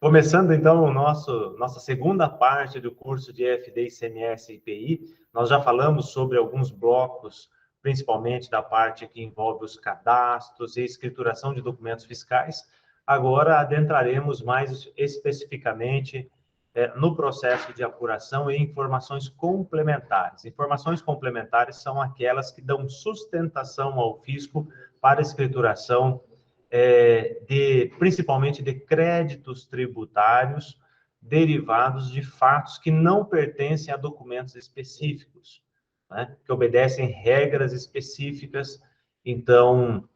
Começando, então, nossa segunda parte do curso de EFD, ICMS e IPI, nós já falamos sobre alguns blocos, principalmente da parte que envolve os cadastros e escrituração de documentos fiscais. Agora, adentraremos mais especificamente no processo de apuração e informações complementares. Informações complementares são aquelas que dão sustentação ao fisco para a escrituração principalmente de créditos tributários derivados de fatos que não pertencem a documentos específicos, né? Que obedecem regras específicas. Então,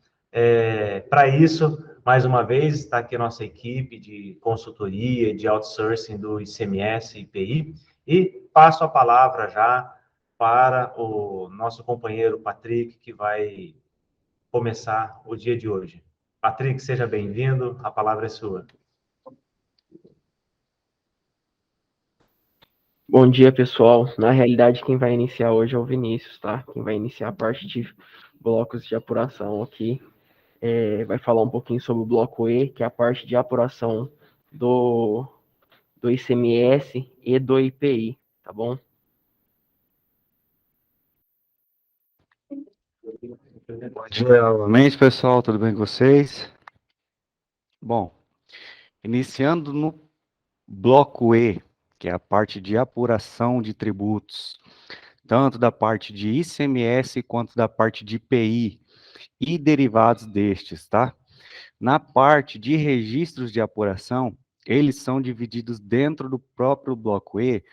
para isso, mais uma vez, está aqui a nossa equipe de consultoria, de outsourcing do ICMS e IPI, e passo a palavra já para o nosso companheiro Patrick, que vai começar o dia de hoje. Patrick, seja bem-vindo, a palavra é sua. Bom dia, pessoal. Na realidade, quem vai iniciar hoje é o Vinícius, tá? Quem vai iniciar a parte de blocos de apuração aqui. Vai falar um pouquinho sobre o bloco E, que é a parte de apuração do ICMS e do IPI, tá bom? Bom dia novamente, pessoal, tudo bem com vocês? Bom, iniciando no bloco E, que é a parte de apuração de tributos, tanto da parte de ICMS quanto da parte de IPI e derivados destes, tá? Na parte de registros de apuração, eles são divididos dentro do próprio bloco E.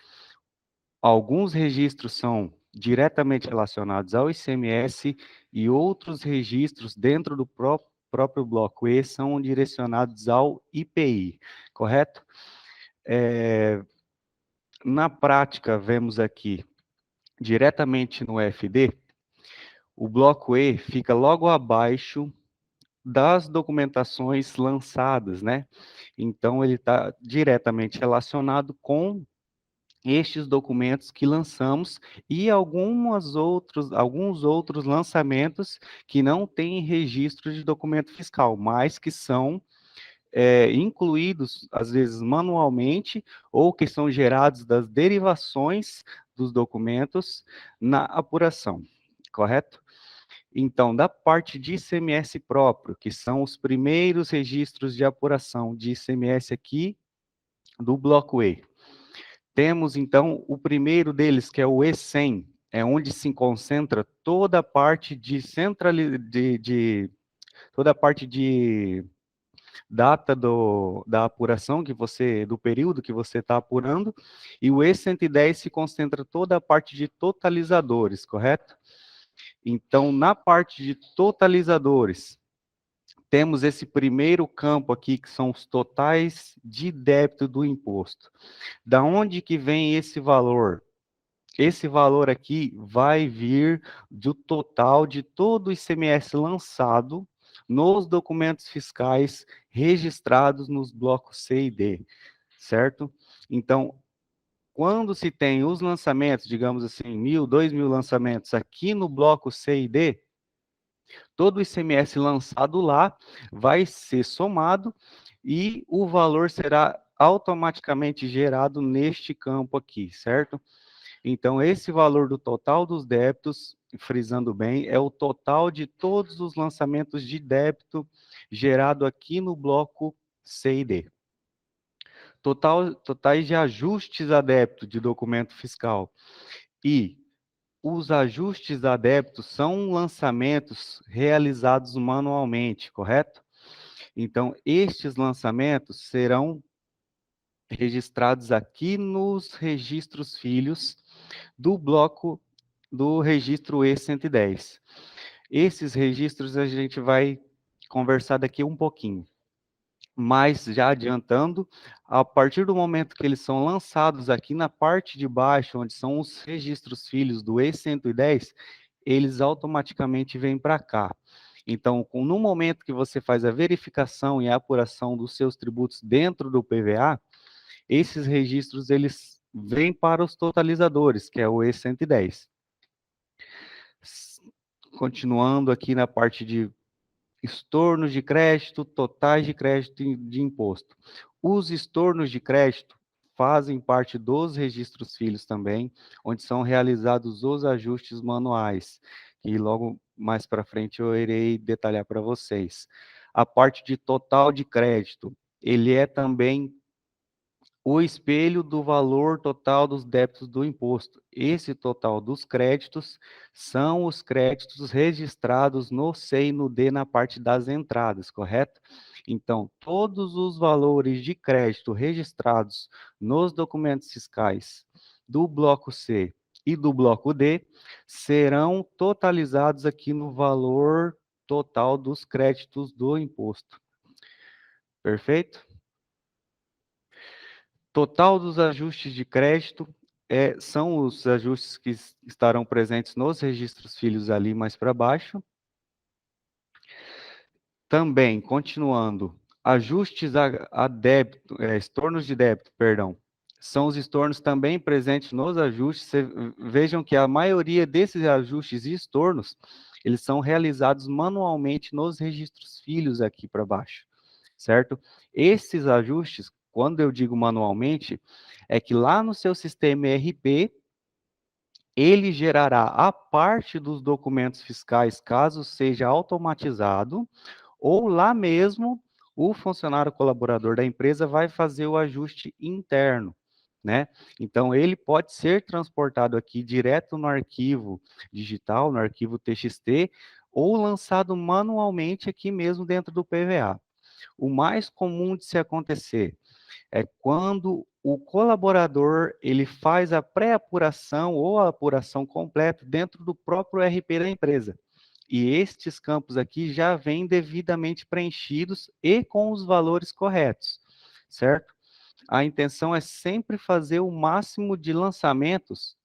Alguns registros são diretamente relacionados ao ICMS e outros registros dentro do próprio bloco E são direcionados ao IPI, correto? Na prática, vemos aqui, diretamente no FD, o bloco E fica logo abaixo das documentações lançadas, né? Então, ele está diretamente relacionado com estes documentos que lançamos e alguns outros lançamentos que não têm registro de documento fiscal, mas que são incluídos, às vezes, manualmente, ou que são gerados das derivações dos documentos na apuração, correto? Então, da parte de ICMS próprio, que são os primeiros registros de apuração de ICMS aqui do bloco E, temos, então, o primeiro deles, que é o E100, é onde se concentra toda a parte de toda a parte de data da apuração do período que você está apurando, e o E110 se concentra toda a parte de totalizadores, correto? Então, na parte de totalizadores, temos esse primeiro campo aqui, que são os totais de débito do imposto. Da onde que vem esse valor? Esse valor aqui vai vir do total de todo o ICMS lançado nos documentos fiscais registrados nos blocos C e D, certo? Então, quando se tem os lançamentos, digamos assim, 1.000, 2.000 lançamentos aqui no bloco C e D, todo o ICMS lançado lá vai ser somado e o valor será automaticamente gerado neste campo aqui, certo? Então, esse valor do total dos débitos, frisando bem, é o total de todos os lançamentos de débito gerado aqui no bloco C e D. Totais de ajustes a débito de documento fiscal. E os ajustes a débito são lançamentos realizados manualmente, correto? Então, estes lançamentos serão registrados aqui nos registros filhos do bloco do registro E110. Esses registros a gente vai conversar daqui um pouquinho. Mas, já adiantando, a partir do momento que eles são lançados aqui na parte de baixo, onde são os registros filhos do E110, eles automaticamente vêm para cá. Então, no momento que você faz a verificação e a apuração dos seus tributos dentro do PVA, esses registros, eles vêm para os totalizadores, que é o E110. Continuando aqui na parte de estornos de crédito, totais de crédito de imposto. Os estornos de crédito fazem parte dos registros filhos também, onde são realizados os ajustes manuais, e logo mais para frente eu irei detalhar para vocês. A parte de total de crédito, ele é também o espelho do valor total dos débitos do imposto. Esse total dos créditos são os créditos registrados no C e no D na parte das entradas, correto? Então, todos os valores de crédito registrados nos documentos fiscais do bloco C e do bloco D serão totalizados aqui no valor total dos créditos do imposto. Perfeito? Total dos ajustes de crédito são os ajustes que estarão presentes nos registros filhos ali mais para baixo. Também, continuando, ajustes a débito, estornos de débito, perdão, são os estornos também presentes nos ajustes. Vejam que a maioria desses ajustes e estornos, eles são realizados manualmente nos registros filhos aqui para baixo, certo? Esses ajustes, quando eu digo manualmente, é que lá no seu sistema ERP, ele gerará a parte dos documentos fiscais, caso seja automatizado, ou lá mesmo o funcionário colaborador da empresa vai fazer o ajuste interno, né? Então, ele pode ser transportado aqui direto no arquivo digital, no arquivo TXT, ou lançado manualmente aqui mesmo dentro do PVA. O mais comum de se acontecer é quando o colaborador ele faz a pré-apuração ou a apuração completa dentro do próprio RP da empresa. E estes campos aqui já vêm devidamente preenchidos e com os valores corretos, certo? A intenção é sempre fazer o máximo de lançamentos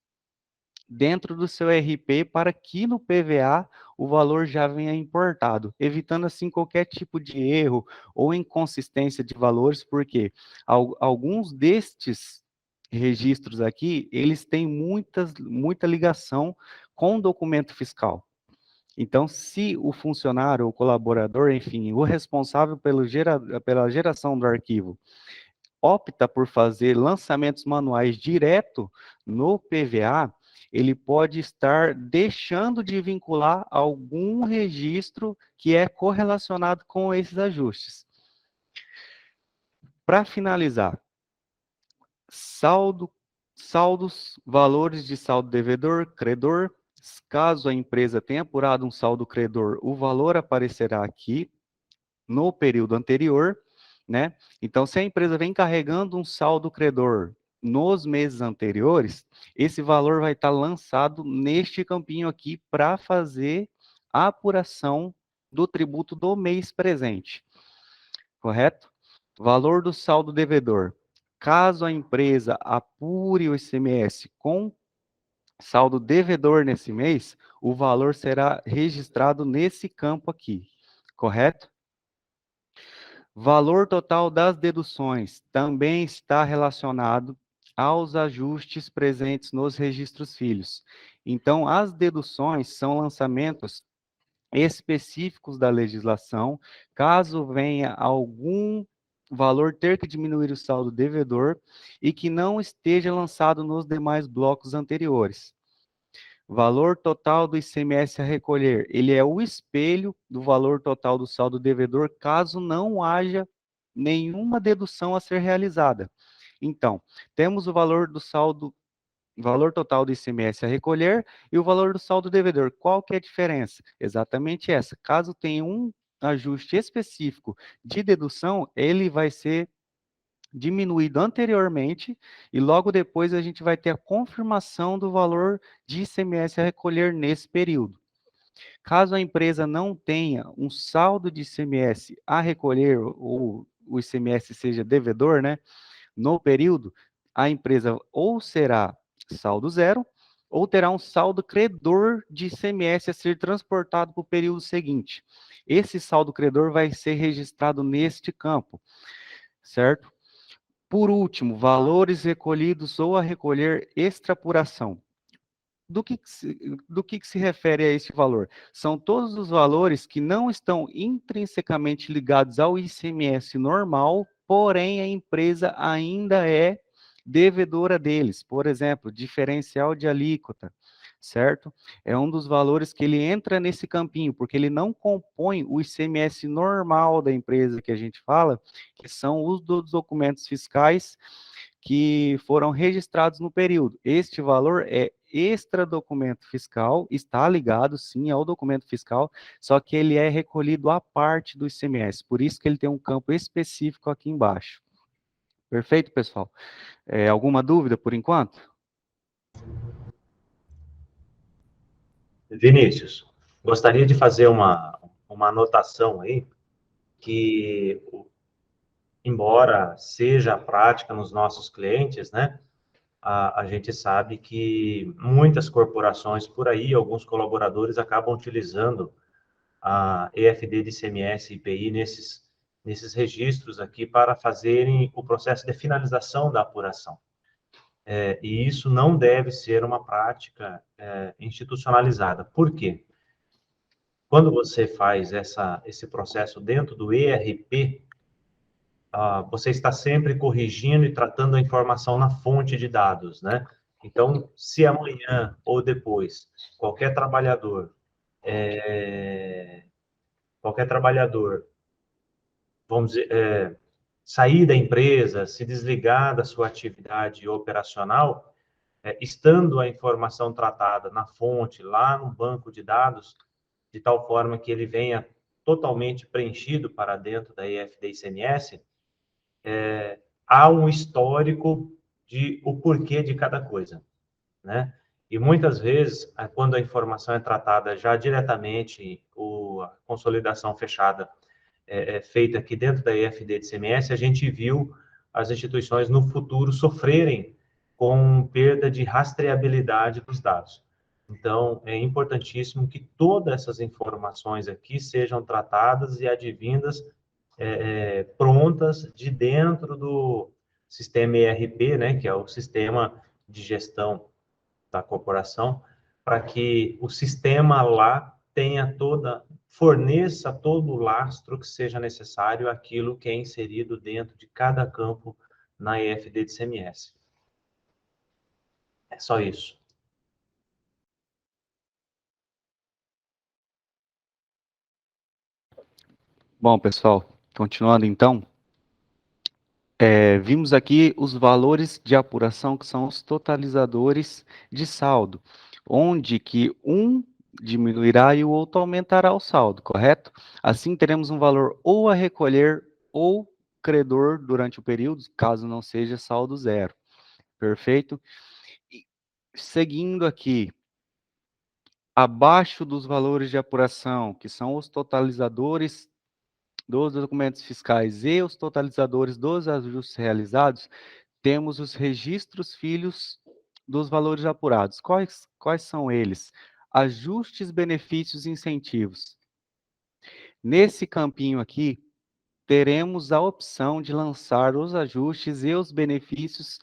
dentro do seu RP para que no PVA o valor já venha importado, evitando assim qualquer tipo de erro ou inconsistência de valores, porque alguns destes registros aqui, eles têm muita ligação com o documento fiscal. Então, se o funcionário, o colaborador, enfim, o responsável pela geração do arquivo, opta por fazer lançamentos manuais direto no PVA, ele pode estar deixando de vincular algum registro que é correlacionado com esses ajustes. Para finalizar, saldos, valores de saldo devedor, credor. Caso a empresa tenha apurado um saldo credor, o valor aparecerá aqui no período anterior, né? Então, se a empresa vem carregando um saldo credor nos meses anteriores, esse valor vai estar lançado neste campinho aqui para fazer a apuração do tributo do mês presente, correto? Valor do saldo devedor. Caso a empresa apure o ICMS com saldo devedor nesse mês, o valor será registrado nesse campo aqui, correto? Valor total das deduções também está relacionado aos ajustes presentes nos registros filhos. Então, as deduções são lançamentos específicos da legislação, caso venha algum valor ter que diminuir o saldo devedor e que não esteja lançado nos demais blocos anteriores. Valor total do ICMS a recolher, ele é o espelho do valor total do saldo devedor, caso não haja nenhuma dedução a ser realizada. Então, temos o valor do saldo, valor total do ICMS a recolher e o valor do saldo devedor. Qual que é a diferença? Exatamente essa. Caso tenha um ajuste específico de dedução, ele vai ser diminuído anteriormente e logo depois a gente vai ter a confirmação do valor de ICMS a recolher nesse período. Caso a empresa não tenha um saldo de ICMS a recolher ou o ICMS seja devedor, né, no período, a empresa ou será saldo zero ou terá um saldo credor de ICMS a ser transportado para o período seguinte. Esse saldo credor vai ser registrado neste campo, certo? Por último, valores recolhidos ou a recolher extrapuração. Do que se refere a esse valor? São todos os valores que não estão intrinsecamente ligados ao ICMS normal, porém a empresa ainda é devedora deles. Por exemplo, diferencial de alíquota, certo? É um dos valores que ele entra nesse campinho, porque ele não compõe o ICMS normal da empresa que a gente fala, que são os dos documentos fiscais que foram registrados no período. Este valor é extra documento fiscal, está ligado sim ao documento fiscal, só que ele é recolhido à parte do ICMS, por isso que ele tem um campo específico aqui embaixo. Perfeito, pessoal? Alguma dúvida por enquanto? Vinícius, gostaria de fazer uma anotação aí, que, embora seja a prática nos nossos clientes, né, a gente sabe que muitas corporações por aí, alguns colaboradores acabam utilizando a EFD de ICMS e IPI nesses registros aqui para fazerem o processo de finalização da apuração. E isso não deve ser uma prática institucionalizada. Por quê? Quando você faz esse processo dentro do ERP, você está sempre corrigindo e tratando a informação na fonte de dados, né? Então, se amanhã ou depois qualquer trabalhador, vamos dizer, sair da empresa, se desligar da sua atividade operacional, estando a informação tratada na fonte, lá no banco de dados, de tal forma que ele venha totalmente preenchido para dentro da EFD-ICMS, há um histórico de o porquê de cada coisa, né? E muitas vezes, quando a informação é tratada já diretamente, a consolidação fechada feita aqui dentro da EFD de ICMS, a gente viu as instituições no futuro sofrerem com perda de rastreabilidade dos dados. Então, é importantíssimo que todas essas informações aqui sejam tratadas e advindas prontas de dentro do sistema ERP, né, que é o sistema de gestão da corporação, para que o sistema lá forneça todo o lastro que seja necessário aquilo que é inserido dentro de cada campo na EFD de ICMS. É só isso. Bom, pessoal, continuando então, vimos aqui os valores de apuração, que são os totalizadores de saldo, onde que um diminuirá e o outro aumentará o saldo, correto? Assim, teremos um valor ou a recolher ou credor durante o período, caso não seja saldo zero. Perfeito? E, seguindo aqui, abaixo dos valores de apuração, que são os totalizadores dos documentos fiscais e os totalizadores dos ajustes realizados, temos os registros filhos dos valores apurados. Quais são eles? Ajustes, benefícios e incentivos. Nesse campinho aqui, teremos a opção de lançar os ajustes e os benefícios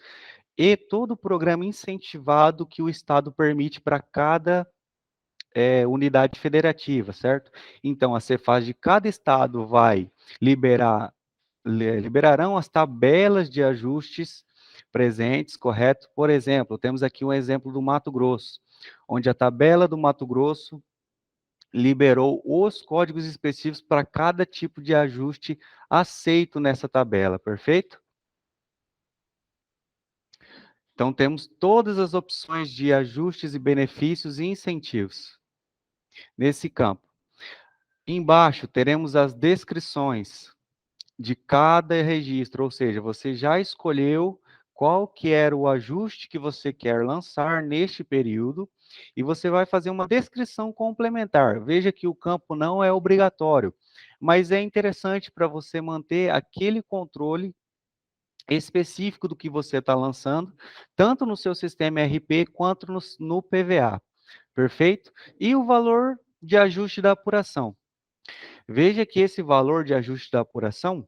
e todo o programa incentivado que o Estado permite para cada unidade federativa, certo? Então, a Cefaz de cada estado vai liberarão as tabelas de ajustes presentes, correto? Por exemplo, temos aqui um exemplo do Mato Grosso, onde a tabela do Mato Grosso liberou os códigos específicos para cada tipo de ajuste aceito nessa tabela, perfeito? Então, temos todas as opções de ajustes e benefícios e incentivos nesse campo. Embaixo, teremos as descrições de cada registro, ou seja, você já escolheu qual que era o ajuste que você quer lançar neste período, e você vai fazer uma descrição complementar. Veja que o campo não é obrigatório, mas é interessante para você manter aquele controle específico do que você está lançando, tanto no seu sistema ERP quanto no PVA. Perfeito? E o valor de ajuste da apuração. Veja que esse valor de ajuste da apuração,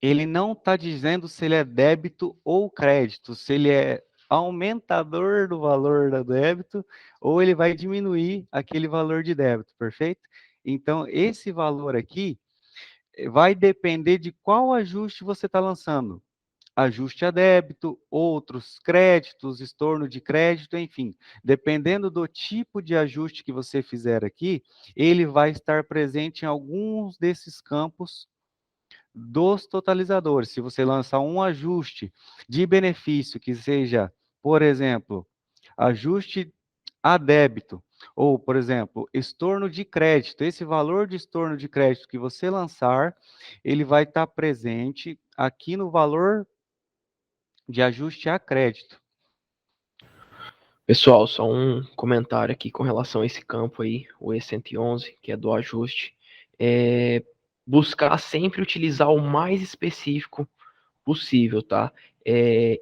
ele não está dizendo se ele é débito ou crédito, se ele é aumentador do valor do débito ou ele vai diminuir aquele valor de débito, perfeito? Então, esse valor aqui vai depender de qual ajuste você está lançando. Ajuste a débito, outros créditos, estorno de crédito, enfim. Dependendo do tipo de ajuste que você fizer aqui, ele vai estar presente em alguns desses campos dos totalizadores. Se você lançar um ajuste de benefício que seja, por exemplo, ajuste a débito, ou, por exemplo, estorno de crédito, esse valor de estorno de crédito que você lançar, ele vai estar presente aqui no valor de ajuste a crédito. Pessoal, só um comentário aqui com relação a esse campo aí, o E111, que é do ajuste. Buscar sempre utilizar o mais específico possível, tá? É,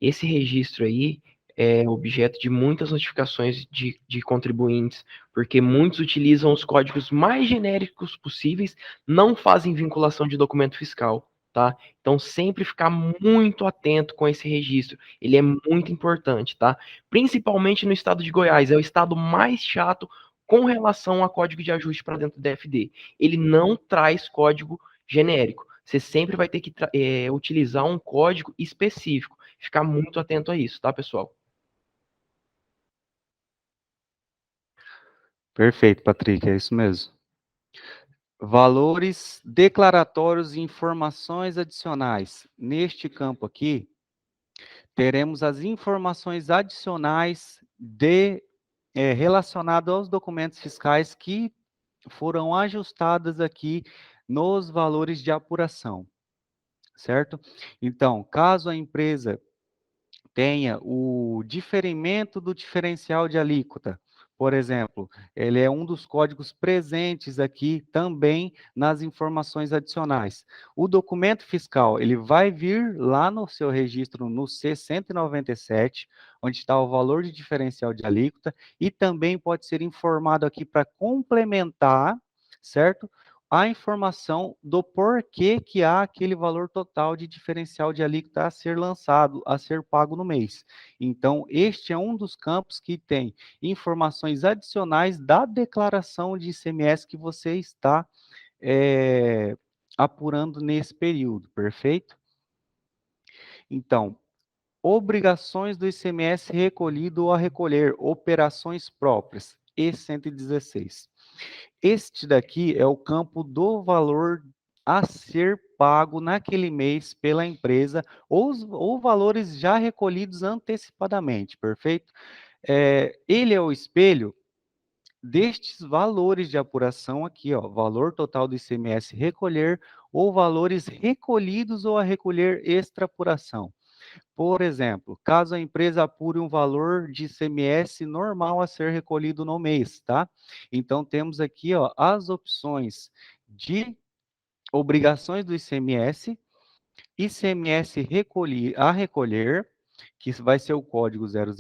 esse registro aí é objeto de muitas notificações de contribuintes, porque muitos utilizam os códigos mais genéricos possíveis, não fazem vinculação de documento fiscal, tá? Então, sempre ficar muito atento com esse registro, ele é muito importante, tá? Principalmente no estado de Goiás, é o estado mais chato com relação a código de ajuste para dentro do DFD. Ele não traz código genérico. Você sempre vai ter que utilizar um código específico. Ficar muito atento a isso, tá, pessoal? Perfeito, Patrick, é isso mesmo. Valores declaratórios e informações adicionais. Neste campo aqui, teremos as informações adicionais relacionadas aos documentos fiscais que foram ajustadas aqui nos valores de apuração, certo? Então, caso a empresa tenha o diferimento do diferencial de alíquota, por exemplo, ele é um dos códigos presentes aqui também nas informações adicionais. O documento fiscal, ele vai vir lá no seu registro no C197, onde está o valor de diferencial de alíquota, e também pode ser informado aqui para complementar, certo? A informação do porquê que há aquele valor total de diferencial de alíquota a ser lançado, a ser pago no mês. Então, este é um dos campos que tem informações adicionais da declaração de ICMS que você está apurando nesse período, perfeito? Então, obrigações do ICMS recolhido ou a recolher, operações próprias, E116. Este daqui é o campo do valor a ser pago naquele mês pela empresa, ou valores já recolhidos antecipadamente, perfeito? Ele é o espelho destes valores de apuração aqui, ó, valor total do ICMS recolher, ou valores recolhidos ou a recolher extra apuração. Por exemplo, caso a empresa apure um valor de ICMS normal a ser recolhido no mês, tá? Então, temos aqui, ó, as opções de obrigações do ICMS, ICMS a recolher, que vai ser o código 000.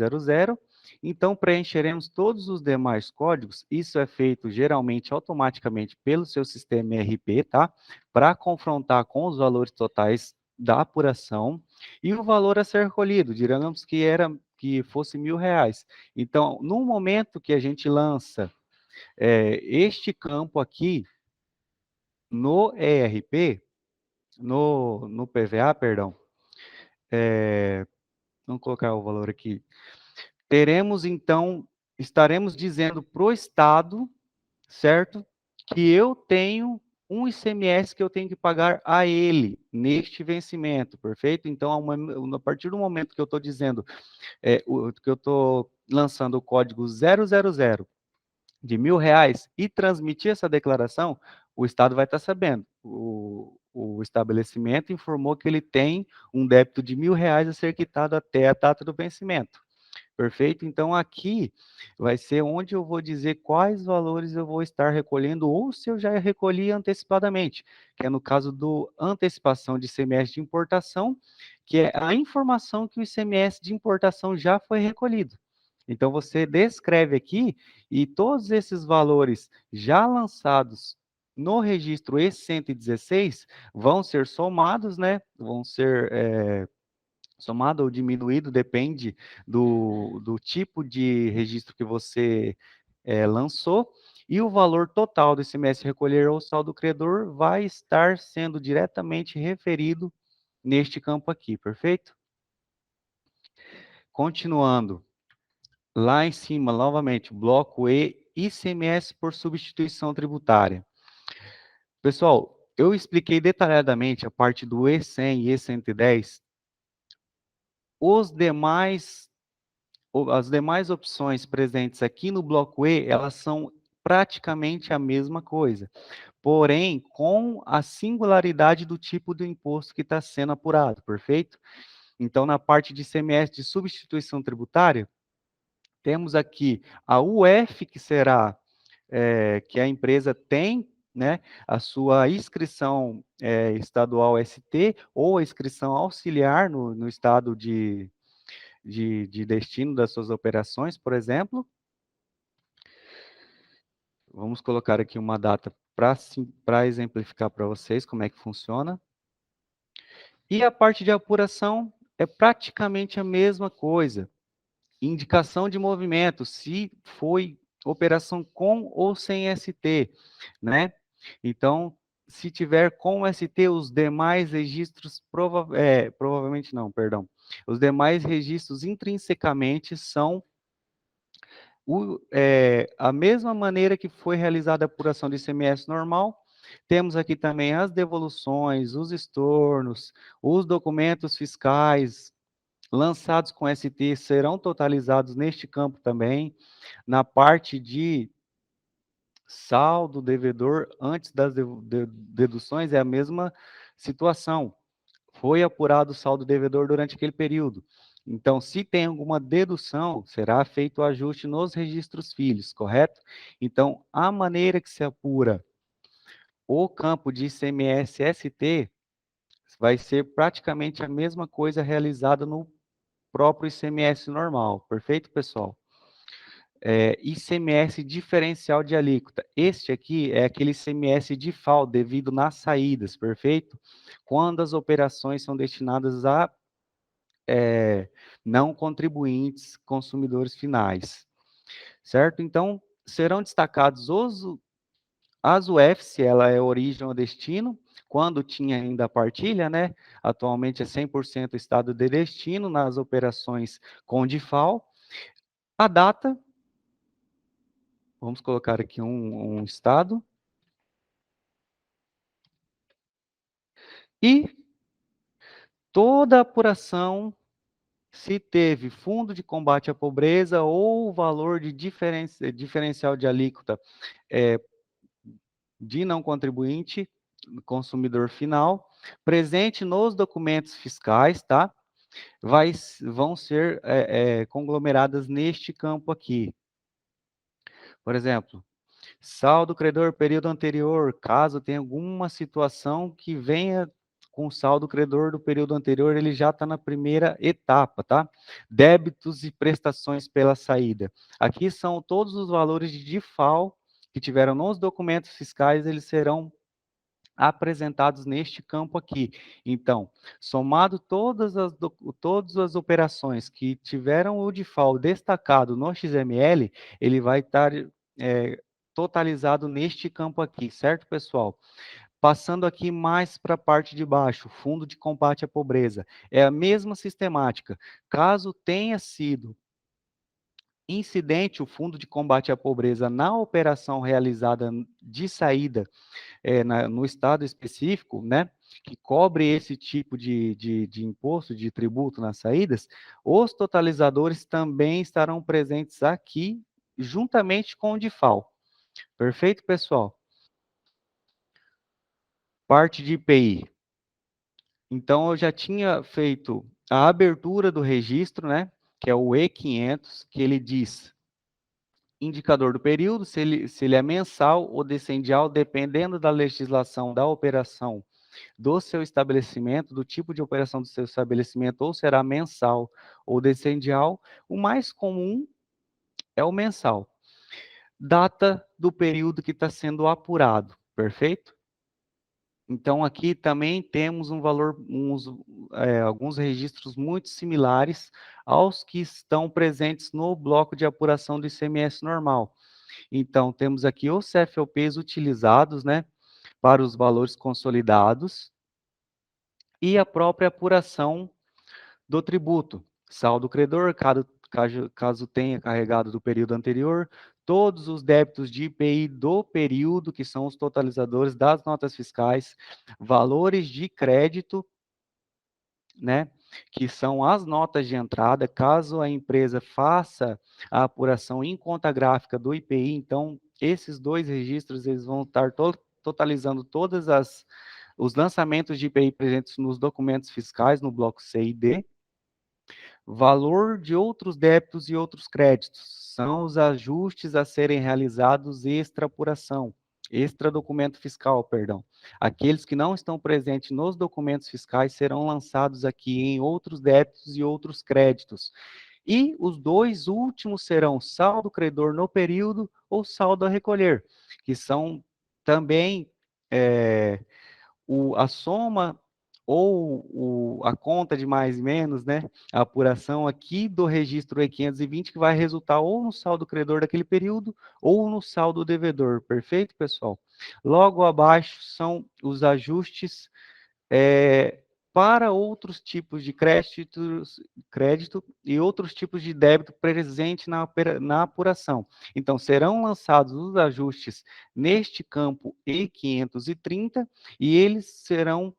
Então, preencheremos todos os demais códigos. Isso é feito geralmente automaticamente pelo seu sistema ERP, tá? Para confrontar com os valores totais da apuração e o valor a ser recolhido. Digamos que fosse R$ 1.000. Então, no momento que a gente lança este campo aqui no ERP, no PVA, perdão, vamos colocar o valor aqui. Estaremos dizendo para o Estado, certo? Que eu tenho um ICMS que eu tenho que pagar a ele neste vencimento, perfeito? Então, a partir do momento que eu estou dizendo, que eu estou lançando o código 000 de R$ 1.000 e transmitir essa declaração, o Estado vai estar sabendo. O estabelecimento informou que ele tem um débito de R$ 1.000 a ser quitado até a data do vencimento. Perfeito? Então, aqui vai ser onde eu vou dizer quais valores eu vou estar recolhendo ou se eu já recolhi antecipadamente, que é no caso do antecipação de ICMS de importação, que é a informação que o ICMS de importação já foi recolhido. Então, você descreve aqui e todos esses valores já lançados no registro E116 vão ser somados, né? Vão ser somado ou diminuído, depende do tipo de registro que você lançou, E o valor total do ICMS recolher ao saldo credor vai estar sendo diretamente referido neste campo aqui, perfeito? Continuando, lá em cima, novamente, bloco E, ICMS por substituição tributária. Pessoal, eu expliquei detalhadamente a parte do E100 e E110. As demais opções presentes aqui no bloco E, elas são praticamente a mesma coisa, porém, com a singularidade do tipo do imposto que está sendo apurado, perfeito? Então, na parte de ICMS de substituição tributária, temos aqui a UF, que será que a empresa tem, né, a sua inscrição estadual ST ou a inscrição auxiliar no estado de destino das suas operações, por exemplo. Vamos colocar aqui uma data para exemplificar para vocês como é que funciona. E a parte de apuração é praticamente a mesma coisa. Indicação de movimento, se foi operação com ou sem ST, né? Então, se tiver com ST, os demais registros, provavelmente não, perdão. Os demais registros intrinsecamente são a mesma maneira que foi realizada a apuração de ICMS normal. Temos aqui também as devoluções, os estornos, os documentos fiscais lançados com ST serão totalizados neste campo também. Na parte de saldo devedor, antes das deduções, é a mesma situação. Foi apurado o saldo devedor durante aquele período. Então, se tem alguma dedução, será feito o ajuste nos registros filhos, correto? Então, a maneira que se apura o campo de ICMS-ST vai ser praticamente a mesma coisa realizada no próprio ICMS normal, perfeito, pessoal? ICMS diferencial de alíquota. Este aqui é aquele ICMS de FAO devido nas saídas, perfeito? Quando as operações são destinadas a não contribuintes, consumidores finais, certo? Então, serão destacados as UFs, se ela é origem ou destino, quando tinha ainda a partilha, né? Atualmente é 100% estado de destino nas operações com DIFAL. A data, vamos colocar aqui um estado. E toda a apuração, se teve fundo de combate à pobreza ou valor de diferencial de alíquota de não contribuinte, consumidor final, presente nos documentos fiscais, tá? Vão ser conglomeradas neste campo aqui. Por exemplo, saldo credor período anterior, caso tenha alguma situação que venha com saldo credor do período anterior, ele já está na primeira etapa, tá? Débitos e prestações pela saída. Aqui são todos os valores de DIFAL que tiveram nos documentos fiscais, eles serão apresentados neste campo aqui. Então, somado todas as operações que tiveram o DIFAL destacado no XML, ele vai estar totalizado neste campo aqui, certo, pessoal? Passando aqui mais para a parte de baixo, Fundo de Combate à Pobreza. É a mesma sistemática. Caso tenha sido incidente o Fundo de Combate à Pobreza na operação realizada de saída no estado específico, né, que cobre esse tipo de imposto, de tributo nas saídas, os totalizadores também estarão presentes aqui, juntamente com o DIFAL. Perfeito, pessoal? Parte de IPI. Então, eu já tinha feito a abertura do registro, né, que é o E500, que ele diz indicador do período, se ele é mensal ou decendial, dependendo da legislação da operação do seu estabelecimento, do tipo de operação do seu estabelecimento, ou será mensal ou decendial. O mais comum é o mensal. Data do período que está sendo apurado, perfeito? Então, aqui também temos um valor, alguns registros muito similares aos que estão presentes no bloco de apuração do ICMS normal. Então, temos aqui os CFOPs utilizados, né, para os valores consolidados e a própria apuração do tributo. Saldo credor, caso tenha carregado do período anterior, todos os débitos de IPI do período, que são os totalizadores das notas fiscais, valores de crédito, né, que são as notas de entrada, caso a empresa faça a apuração em conta gráfica do IPI, então esses dois registros eles vão estar totalizando os lançamentos de IPI presentes nos documentos fiscais no bloco C e D. Valor de outros débitos e outros créditos são os ajustes a serem realizados extra apuração, extra documento fiscal, perdão. Aqueles que não estão presentes nos documentos fiscais serão lançados aqui em outros débitos e outros créditos. E os dois últimos serão saldo credor no período ou saldo a recolher, que são também a soma ou a conta de mais e menos, né? A apuração aqui do registro E520 que vai resultar ou no saldo credor daquele período ou no saldo devedor, perfeito, pessoal? Logo abaixo são os ajustes para outros tipos de crédito e outros tipos de débito presente na apuração. Então, serão lançados os ajustes neste campo E530 e eles serão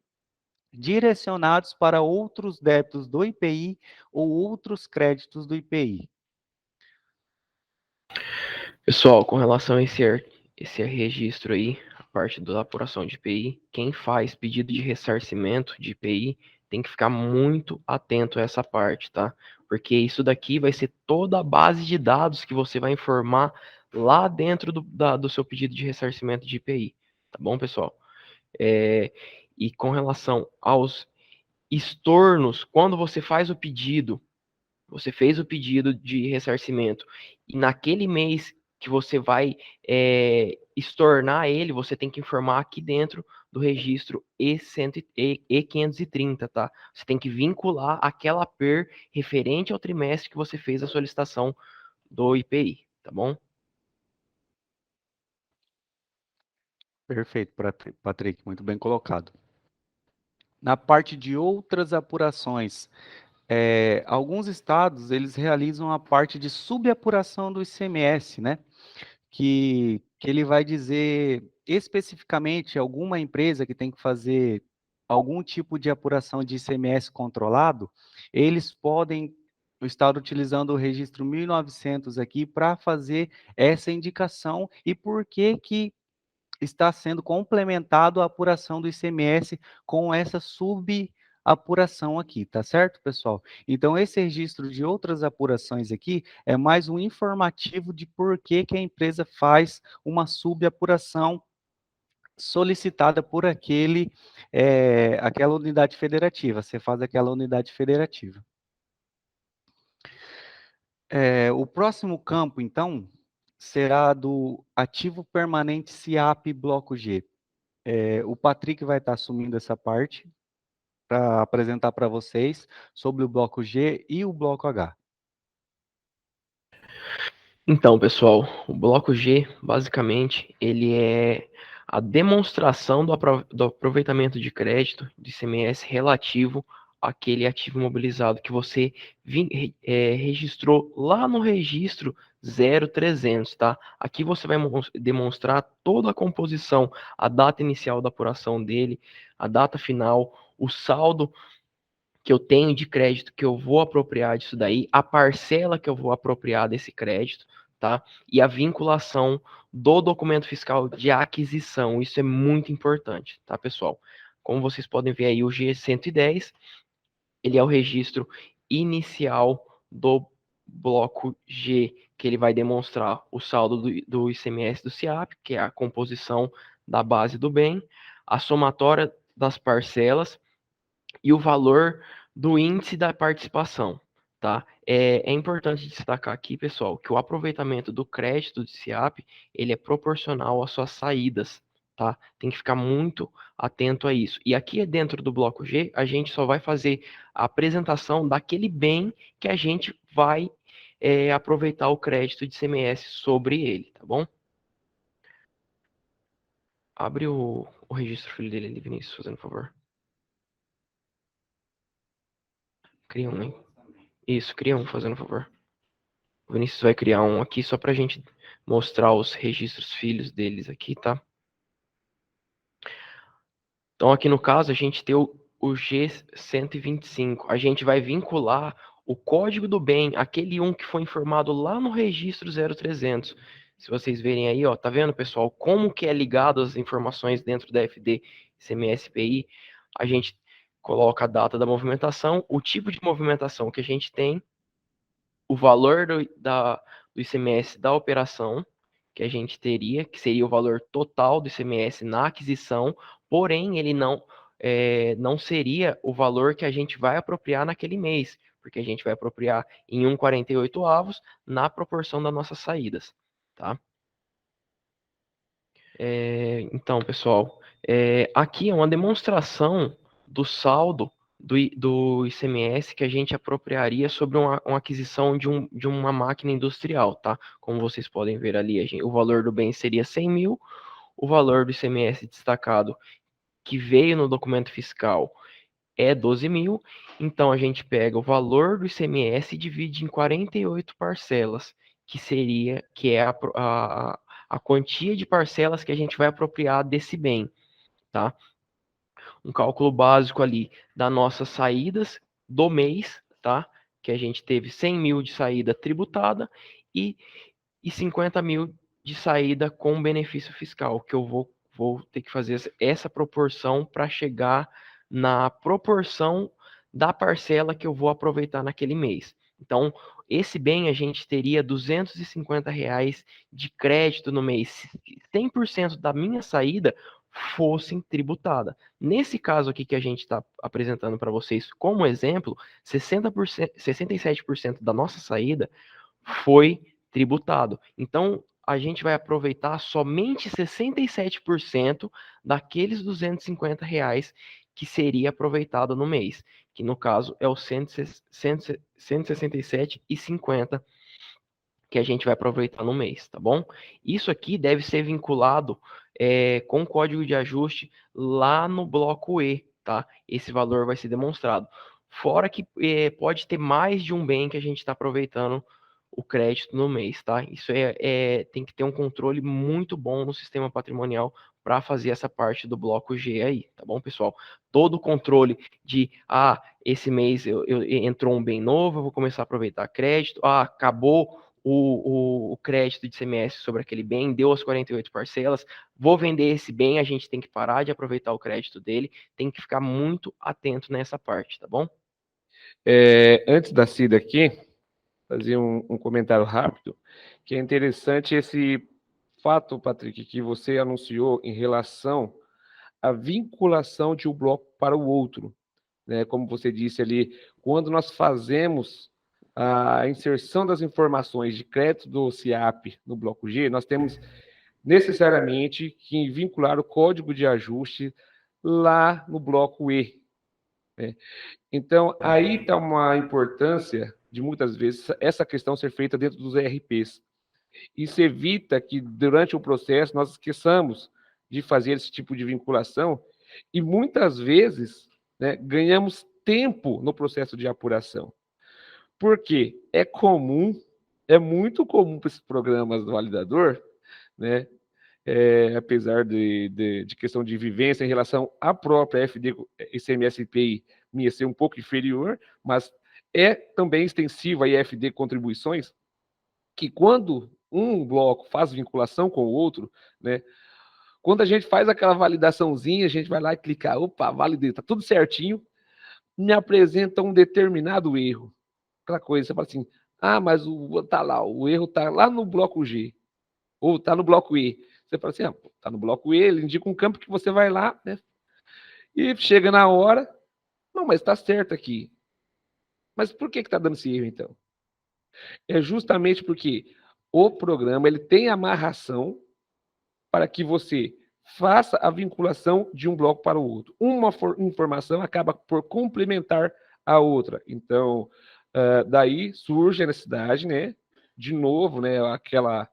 direcionados para outros débitos do IPI ou outros créditos do IPI. Pessoal, com relação a esse registro aí, a parte da apuração de IPI, quem faz pedido de ressarcimento de IPI tem que ficar muito atento a essa parte, tá? Porque isso daqui vai ser toda a base de dados que você vai informar lá dentro do seu pedido de ressarcimento de IPI, tá bom, pessoal? E com relação aos estornos, quando você faz o pedido, você fez o pedido de ressarcimento e naquele mês que você vai estornar ele, você tem que informar aqui dentro do registro E530, tá? Você tem que vincular aquela PER referente ao trimestre que você fez a solicitação do IPI, tá bom? Perfeito, Patrick, muito bem colocado. Na parte de outras apurações, alguns estados, eles realizam a parte de subapuração do ICMS, né? Que ele vai dizer especificamente alguma empresa que tem que fazer algum tipo de apuração de ICMS controlado, eles podem estar utilizando o registro 1900 aqui para fazer essa indicação e por que que está sendo complementado a apuração do ICMS com essa subapuração aqui, tá certo, pessoal? Então, esse registro de outras apurações aqui é mais um informativo de por que que a empresa faz uma subapuração solicitada por aquela unidade federativa. Você faz aquela unidade federativa. O próximo campo, então, será do ativo permanente SIAP Bloco G. O Patrick vai estar assumindo essa parte para apresentar para vocês sobre o bloco G e o bloco H. Então, pessoal, o bloco G, basicamente, ele é a demonstração do aproveitamento de crédito de ICMS relativo àquele ativo imobilizado que você registrou lá no registro 0300, tá? Aqui você vai demonstrar toda a composição, a data inicial da apuração dele, a data final, o saldo que eu tenho de crédito que eu vou apropriar disso daí, a parcela que eu vou apropriar desse crédito, tá? E a vinculação do documento fiscal de aquisição. Isso é muito importante, tá, pessoal? Como vocês podem ver aí, o G110, ele é o registro inicial do bloco G, que ele vai demonstrar o saldo do ICMS do SIAP, que é a composição da base do bem, a somatória das parcelas, e o valor do índice da participação, tá? É importante destacar aqui, pessoal, que o aproveitamento do crédito de SIAP, ele é proporcional às suas saídas, tá? Tem que ficar muito atento a isso. E aqui dentro do bloco G, a gente só vai fazer a apresentação daquele bem que a gente vai aproveitar o crédito de ICMS sobre ele, tá bom? Abre o registro filho dele ali, Vinícius, fazendo favor. Cria um, hein? Isso, cria um, fazendo favor. O Vinícius vai criar um aqui só pra gente mostrar os registros filhos deles aqui, tá? Então, aqui no caso, a gente tem o G125. A gente vai vincular o código do bem, aquele um que foi informado lá no registro 0300. Se vocês verem aí, ó, tá vendo, pessoal, como que é ligado as informações dentro da FD ICMS-PI? A gente coloca a data da movimentação, o tipo de movimentação que a gente tem, o valor do ICMS da operação que a gente teria, que seria o valor total do ICMS na aquisição, porém ele não seria o valor que a gente vai apropriar naquele mês, porque a gente vai apropriar em 1,48 na proporção das nossas saídas, tá? Então, pessoal, aqui é uma demonstração do saldo do ICMS que a gente apropriaria sobre uma aquisição de uma máquina industrial, tá? Como vocês podem ver ali, o valor do bem seria 100 mil, o valor do ICMS destacado que veio no documento fiscal é 12 mil, então a gente pega o valor do ICMS e divide em 48 parcelas, que é a quantia de parcelas que a gente vai apropriar desse bem, tá? Um cálculo básico ali das nossas saídas do mês, tá? Que a gente teve 100 mil de saída tributada e 50 mil de saída com benefício fiscal, que eu vou ter que fazer essa proporção para chegar na proporção da parcela que eu vou aproveitar naquele mês. Então, esse bem a gente teria R$250 de crédito no mês, se 100% da minha saída fossem tributada. Nesse caso aqui que a gente está apresentando para vocês como exemplo, 67% da nossa saída foi tributado. Então, a gente vai aproveitar somente 67% daqueles R$250 que seria aproveitado no mês, que no caso é o 167,50 que a gente vai aproveitar no mês, tá bom? Isso aqui deve ser vinculado com código de ajuste lá no bloco E, tá? Esse valor vai ser demonstrado. Fora que pode ter mais de um bem que a gente está aproveitando o crédito no mês, tá? Isso tem que ter um controle muito bom no sistema patrimonial para fazer essa parte do bloco G aí, tá bom, pessoal? Todo o controle de, esse mês entrou um bem novo, eu vou começar a aproveitar crédito, acabou o crédito de ICMS sobre aquele bem, deu as 48 parcelas, vou vender esse bem, a gente tem que parar de aproveitar o crédito dele, tem que ficar muito atento nessa parte, tá bom? Antes da Cida aqui, fazer um comentário rápido, que é interessante esse fato, Patrick, que você anunciou em relação à vinculação de um bloco para o outro, né? Como você disse ali, quando nós fazemos a inserção das informações de crédito do CIAP no bloco G, nós temos necessariamente que vincular o código de ajuste lá no bloco E, né? Então, aí está uma importância de, muitas vezes, essa questão ser feita dentro dos ERPs. Isso evita que, durante o processo, nós esqueçamos de fazer esse tipo de vinculação e, muitas vezes, né, ganhamos tempo no processo de apuração. Porque é muito comum para esses programas do validador, né, apesar de questão de vivência em relação à própria FD ICMS-PI minha ser um pouco inferior, mas é também extensiva a IFD contribuições, que quando um bloco faz vinculação com o outro, né, quando a gente faz aquela validaçãozinha, a gente vai lá e clica, opa, validei, está tudo certinho, me apresenta um determinado erro. Aquela coisa, você fala assim, mas o erro está lá no bloco G, ou está no bloco E. Você fala assim, está no bloco E, ele indica um campo que você vai lá, né, e chega na hora, não, mas está certo aqui. Mas por que está dando esse erro, então? É justamente porque o programa ele tem amarração para que você faça a vinculação de um bloco para o outro. Uma informação acaba por complementar a outra. Então, daí surge a necessidade, né, de novo, né, aquela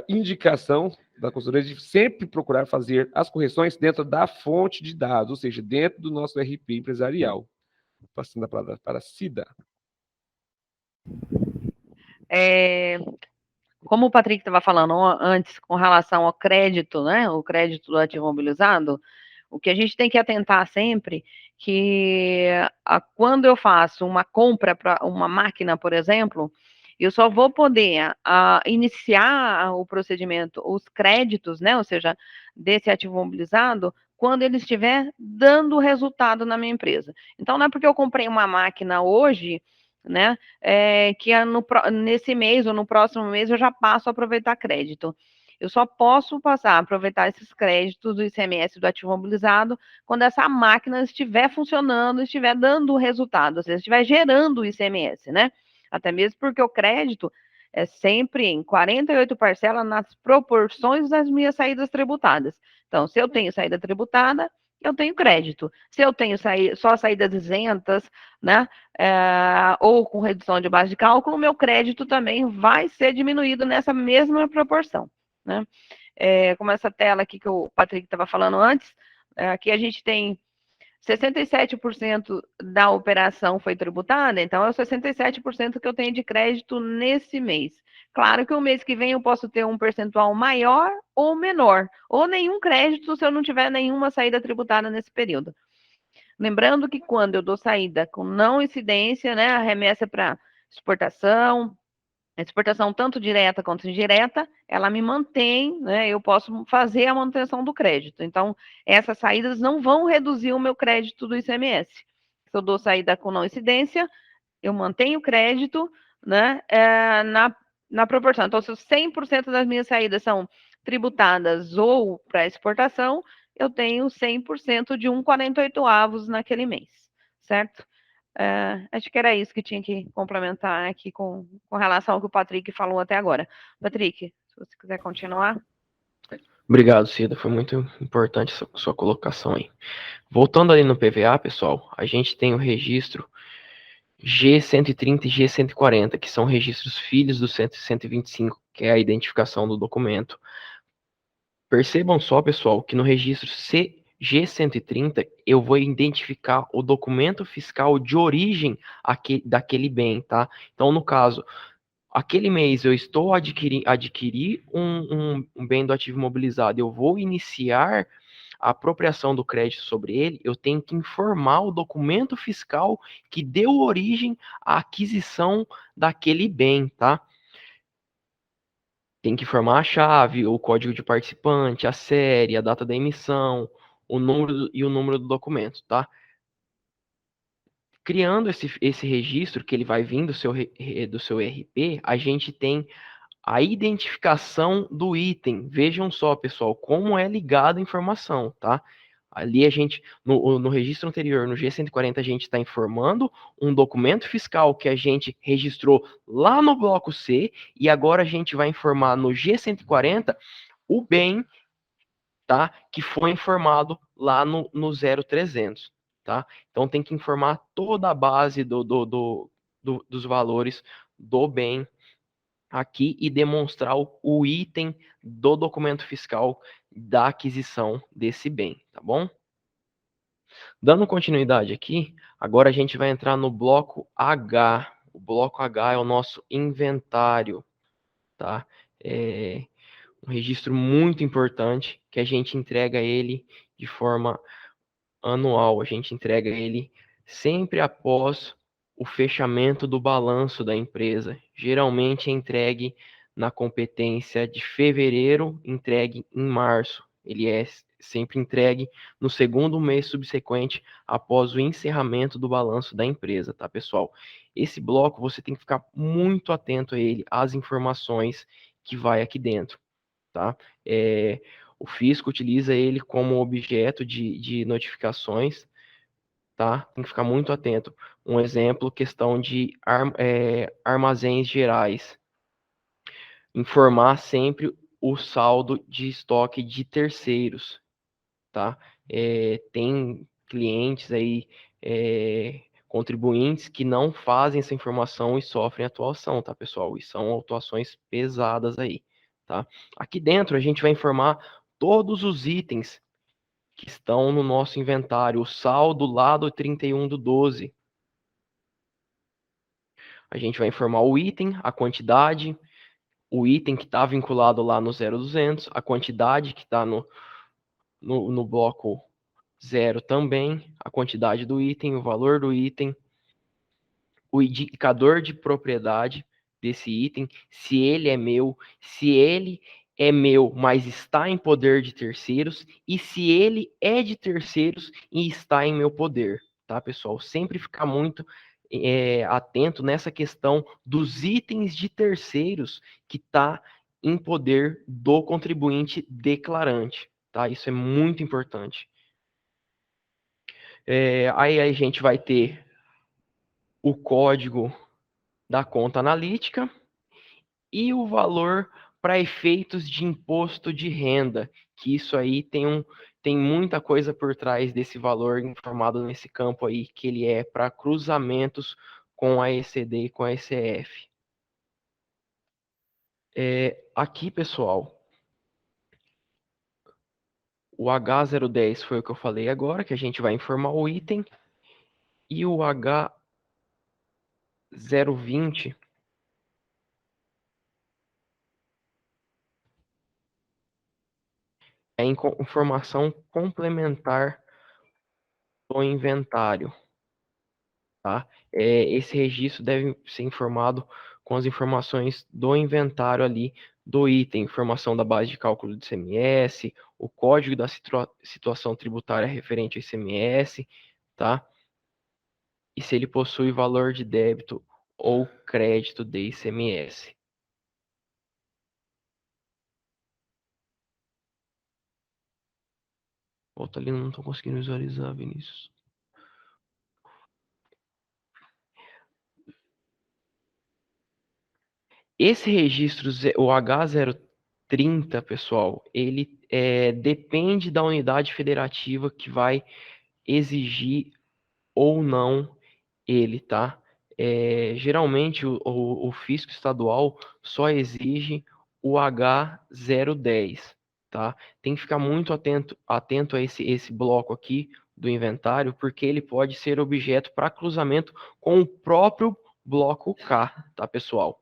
indicação da consultoria de sempre procurar fazer as correções dentro da fonte de dados, ou seja, dentro do nosso RP empresarial. Passando a palavra para a Cida. Como o Patrick estava falando antes com relação ao crédito, né, o crédito do ativo mobilizado, o que a gente tem que atentar sempre que quando eu faço uma compra para uma máquina, por exemplo, eu só vou poder iniciar o procedimento, os créditos, né, ou seja, desse ativo mobilizado, quando ele estiver dando resultado na minha empresa. Então, não é porque eu comprei uma máquina hoje, né, que nesse mês ou no próximo mês eu já passo a aproveitar crédito. Eu só posso passar a aproveitar esses créditos do ICMS do ativo mobilizado quando essa máquina estiver funcionando, estiver dando resultado, ou seja, estiver gerando o ICMS, né? Até mesmo porque o crédito é sempre em 48 parcelas nas proporções das minhas saídas tributadas. Então, se eu tenho saída tributada, eu tenho crédito. Se eu tenho só saídas isentas, né, ou com redução de base de cálculo, o meu crédito também vai ser diminuído nessa mesma proporção, né? Como essa tela aqui que o Patrick estava falando antes, aqui a gente tem 67% da operação foi tributada, então é o 67% que eu tenho de crédito nesse mês. Claro que o mês que vem eu posso ter um percentual maior ou menor, ou nenhum crédito se eu não tiver nenhuma saída tributada nesse período. Lembrando que quando eu dou saída com não incidência, né, a remessa para exportação, a exportação tanto direta quanto indireta, ela me mantém, né, eu posso fazer a manutenção do crédito. Então, essas saídas não vão reduzir o meu crédito do ICMS. Se eu dou saída com não incidência, eu mantenho o crédito, né, na proporção. Então, se 100% das minhas saídas são tributadas ou para exportação, eu tenho 100% de 1,48 naquele mês, certo? Acho que era isso que tinha que complementar aqui com relação ao que o Patrick falou até agora. Patrick, se você quiser continuar. Obrigado, Cida. Foi muito importante sua colocação aí. Voltando ali no PVA, pessoal, a gente tem o registro G130 e G140, que são registros filhos do 125, que é a identificação do documento. Percebam só, pessoal, que no registro G130 eu vou identificar o documento fiscal de origem daquele bem, tá? Então, no caso, aquele mês eu estou adquirir um bem do ativo imobilizado, eu vou iniciar a apropriação do crédito sobre ele, eu tenho que informar o documento fiscal que deu origem à aquisição daquele bem, tá? Tem que informar a chave, o código de participante, a série, a data da emissão, o número e o número do documento, tá? Criando esse registro, que ele vai vir do seu RP, a gente tem a identificação do item. Vejam só, pessoal, como é ligada a informação, tá? Ali a gente, no registro anterior, no G140, a gente está informando um documento fiscal que a gente registrou lá no bloco C, e agora a gente vai informar no G140 o bem, tá? Que foi informado lá no 0300, tá? Então tem que informar toda a base dos valores do bem aqui e demonstrar o item do documento fiscal da aquisição desse bem, tá bom? Dando continuidade aqui, agora a gente vai entrar no bloco H. O bloco H é o nosso inventário, tá? É um registro muito importante que a gente entrega ele de forma anual. A gente entrega ele sempre após o fechamento do balanço da empresa. Geralmente é entregue na competência de fevereiro, entregue em março. Ele é sempre entregue no segundo mês subsequente após o encerramento do balanço da empresa, tá, pessoal? Esse bloco você tem que ficar muito atento a ele, às informações que vai aqui dentro, tá? O fisco utiliza ele como objeto de notificações, tá? Tem que ficar muito atento. Um exemplo, questão de armazéns gerais. Informar sempre o saldo de estoque de terceiros, tá? Tem clientes aí contribuintes que não fazem essa informação e sofrem atuação, tá, pessoal? E são autuações pesadas aí, tá? Aqui dentro a gente vai informar todos os itens que estão no nosso inventário, o saldo lá do 31/12. A gente vai informar o item, a quantidade, o item que está vinculado lá no 0200, a quantidade que está no bloco 0 também, a quantidade do item, o valor do item, o indicador de propriedade desse item, se ele é meu, mas está em poder de terceiros, e se ele é de terceiros e está em meu poder, tá, pessoal? Sempre ficar muito atento nessa questão dos itens de terceiros que está em poder do contribuinte declarante, tá? Isso é muito importante. Aí a gente vai ter o código da conta analítica e o valor para efeitos de imposto de renda, que isso aí tem muita coisa por trás desse valor informado nesse campo aí, que ele é para cruzamentos com a ECD e com a ECF. Aqui, pessoal, o H010 foi o que eu falei agora, que a gente vai informar o item, e o H020 é informação complementar do inventário, tá? Esse registro deve ser informado com as informações do inventário ali, do item, informação da base de cálculo de ICMS, o código da situação tributária referente ao ICMS, tá? E se ele possui valor de débito ou crédito de ICMS. Volta ali, não estou conseguindo visualizar, Vinícius. Esse registro, o H030, pessoal, ele depende da unidade federativa que vai exigir ou não ele, tá? Geralmente, o fisco estadual só exige o H010, tá? Tem que ficar muito atento a esse bloco aqui do inventário, porque ele pode ser objeto para cruzamento com o próprio bloco K, tá, pessoal?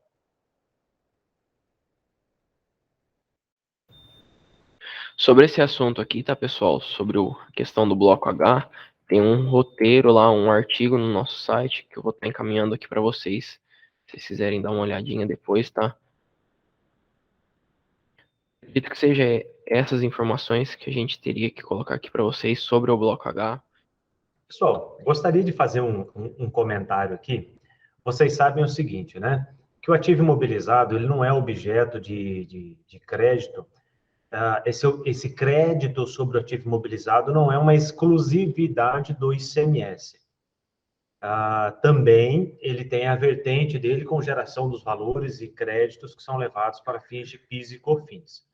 Sobre esse assunto aqui, tá, pessoal? Sobre a questão do bloco H, tem um roteiro lá, um artigo no nosso site que eu vou estar encaminhando aqui para vocês, se vocês quiserem dar uma olhadinha depois, tá? Acredito que seja essas informações que a gente teria que colocar aqui para vocês sobre o bloco H. Pessoal, gostaria de fazer um comentário aqui. Vocês sabem o seguinte, né? Que o ativo imobilizado, ele não é objeto de crédito. Esse crédito sobre o ativo imobilizado não é uma exclusividade do ICMS. Também ele tem a vertente dele com geração dos valores e créditos que são levados para fins de PIS e COFINS.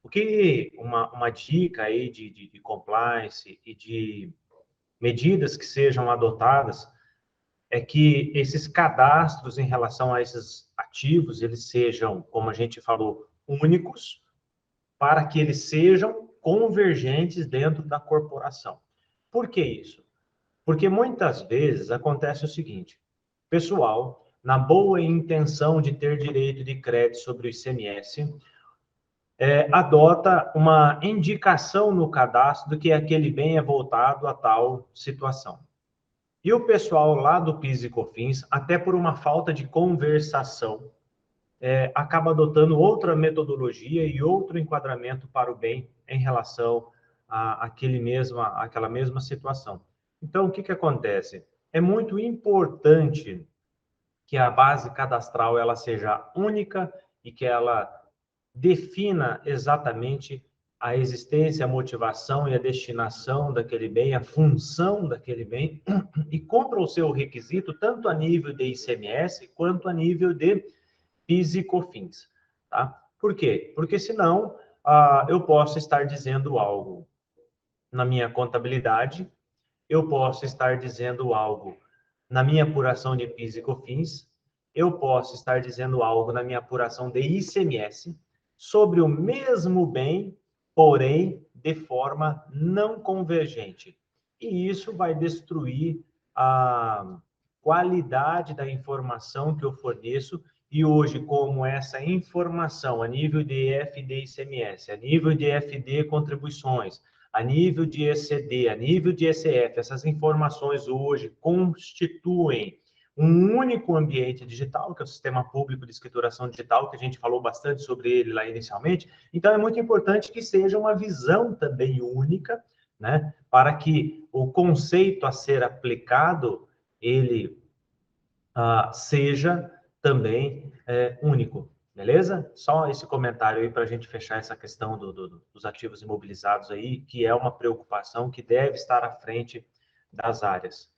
O que uma dica aí de compliance e de medidas que sejam adotadas é que esses cadastros em relação a esses ativos, eles sejam, como a gente falou, únicos, para que eles sejam convergentes dentro da corporação. Por que isso? Porque muitas vezes acontece o seguinte: pessoal, na boa intenção de ter direito de crédito sobre o ICMS, adota uma indicação no cadastro de que aquele bem é voltado a tal situação. E o pessoal lá do PIS e COFINS, até por uma falta de conversação, acaba adotando outra metodologia e outro enquadramento para o bem em relação àquela mesma situação. Então, o que acontece? É muito importante que a base cadastral ela seja única e que ela defina exatamente a existência, a motivação e a destinação daquele bem, a função daquele bem, e cumpra o seu requisito tanto a nível de ICMS quanto a nível de PIS e COFINS. Tá? Por quê? Porque senão eu posso estar dizendo algo na minha contabilidade, eu posso estar dizendo algo na minha apuração de PIS e COFINS, eu posso estar dizendo algo na minha apuração de ICMS sobre o mesmo bem, porém de forma não convergente. E isso vai destruir a qualidade da informação que eu forneço. E hoje, como essa informação a nível de EFD ICMS, a nível de EFD contribuições, a nível de ECD, a nível de ECF, essas informações hoje constituem um único ambiente digital, que é o Sistema Público de Escrituração Digital, que a gente falou bastante sobre ele lá inicialmente. Então, é muito importante que seja uma visão também única, né, para que o conceito a ser aplicado, ele seja também único. Beleza? Só esse comentário aí para a gente fechar essa questão dos ativos imobilizados aí, que é uma preocupação que deve estar à frente das áreas.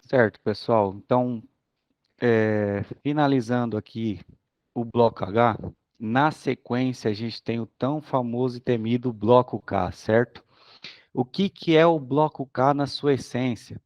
Certo, pessoal. Então, finalizando aqui o bloco H, na sequência a gente tem o tão famoso e temido bloco K, certo? O que é o bloco K na sua essência?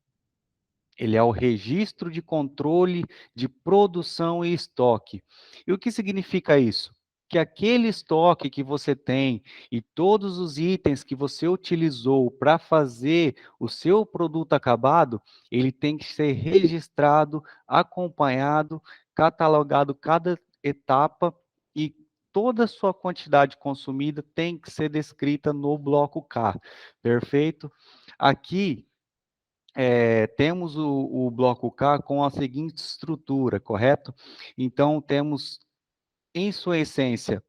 Ele é o registro de controle de produção e estoque. E o que significa isso? Que aquele estoque que você tem e todos os itens que você utilizou para fazer o seu produto acabado, ele tem que ser registrado, acompanhado, catalogado cada etapa e toda a sua quantidade consumida tem que ser descrita no bloco K. Perfeito? Aqui temos o bloco K com a seguinte estrutura, correto? Então, temos, em sua essência,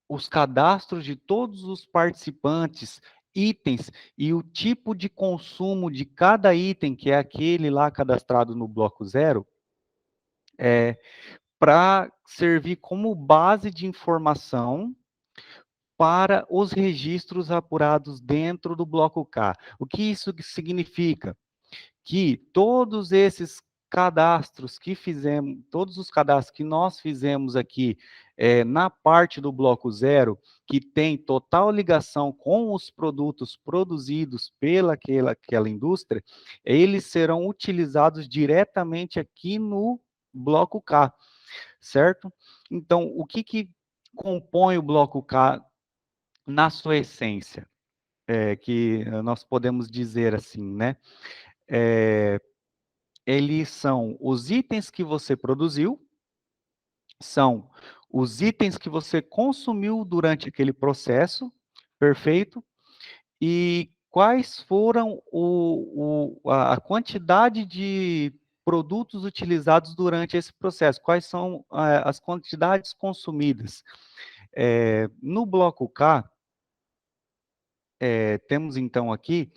os cadastros de todos os participantes, itens e o tipo de consumo de cada item, que é aquele lá cadastrado no bloco 0, para servir como base de informação para os registros apurados dentro do bloco K. O que isso significa? Que todos esses cadastros que fizemos, todos os cadastros que nós fizemos aqui na parte do bloco 0, que tem total ligação com os produtos produzidos pela aquela indústria, eles serão utilizados diretamente aqui no bloco K, certo? Então, o que compõe o bloco K na sua essência? Que nós podemos dizer assim, né? Eles são os itens que você produziu, são os itens que você consumiu durante aquele processo, perfeito? E quais foram a quantidade de produtos utilizados durante esse processo? Quais são as quantidades consumidas? No bloco K, temos então aqui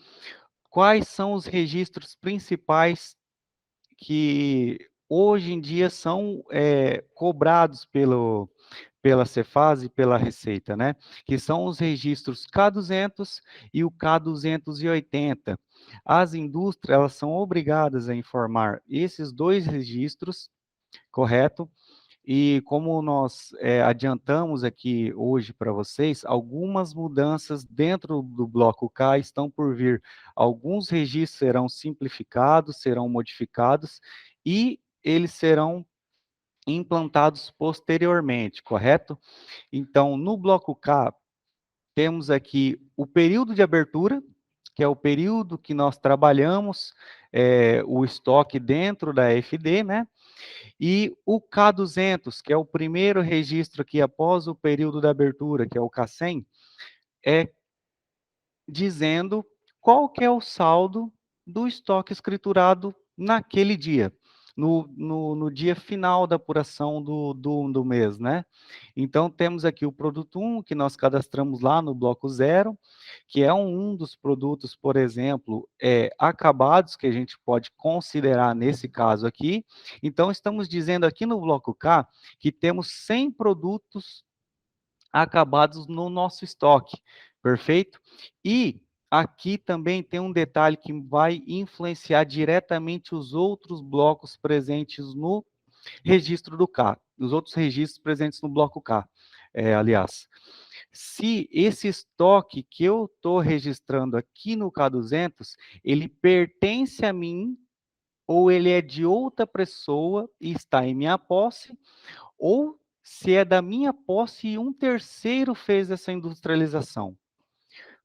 quais são os registros principais que hoje em dia são cobrados pela Cefaz e pela Receita, né? Que são os registros K200 e o K280. As indústrias, elas são obrigadas a informar esses dois registros, correto? E como nós adiantamos aqui hoje para vocês, algumas mudanças dentro do bloco K estão por vir. Alguns registros serão simplificados, serão modificados e eles serão implantados posteriormente, correto? Então, no bloco K, temos aqui o período de abertura, que é o período que nós trabalhamos o estoque dentro da FD, né? E o K200, que é o primeiro registro aqui após o período da abertura, que é o K100, é dizendo qual que é o saldo do estoque escriturado naquele dia, no dia final da apuração do mês, né? Então, temos aqui o produto 1, que nós cadastramos lá no bloco 0, que é um dos produtos, por exemplo, acabados, que a gente pode considerar nesse caso aqui. Então, estamos dizendo aqui no bloco K que temos 100 produtos acabados no nosso estoque, perfeito? E aqui também tem um detalhe que vai influenciar diretamente os outros blocos presentes no registro do K, os outros registros presentes no bloco K, aliás. se esse estoque que eu estou registrando aqui no K200, ele pertence a mim, ou ele é de outra pessoa e está em minha posse, ou se é da minha posse e um terceiro fez essa industrialização.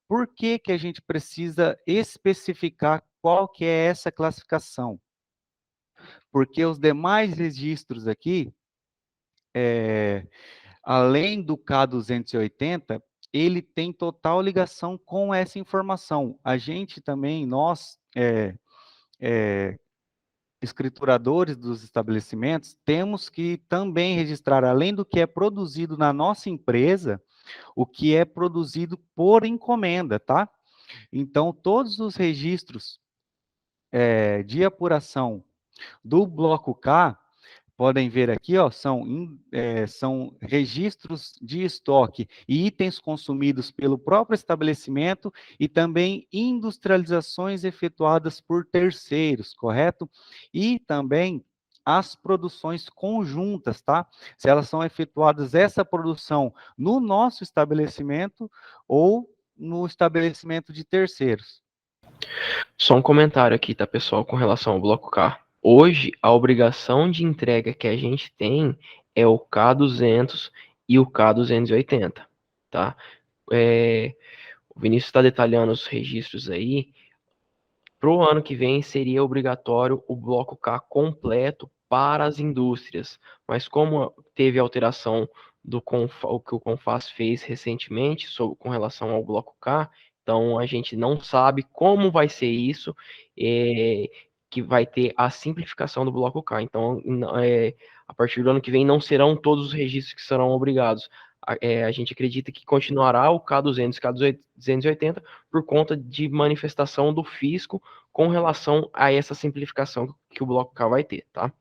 Por que que a gente precisa especificar qual que é essa classificação? Porque os demais registros aqui, além do K280, ele tem total ligação com essa informação. A gente também, nós, escrituradores dos estabelecimentos, temos que também registrar, além do que é produzido na nossa empresa, o que é produzido por encomenda, tá? Então, todos os registros de apuração do bloco K, podem ver aqui, ó, são registros de estoque e itens consumidos pelo próprio estabelecimento e também industrializações efetuadas por terceiros, correto? E também as produções conjuntas, tá? Se elas são efetuadas, essa produção no nosso estabelecimento ou no estabelecimento de terceiros. Só um comentário aqui, tá, pessoal, com relação ao bloco K. Hoje, a obrigação de entrega que a gente tem é o K200 e o K280, tá? O Vinícius está detalhando os registros aí. Para o ano que vem, seria obrigatório o bloco K completo para as indústrias, mas como teve alteração o que o Confas fez recentemente com relação ao bloco K, então a gente não sabe como vai ser isso, que vai ter a simplificação do bloco K. Então, a partir do ano que vem, não serão todos os registros que serão obrigados. A gente acredita que continuará o K200 e K280 por conta de manifestação do fisco com relação a essa simplificação que o bloco K vai ter, tá?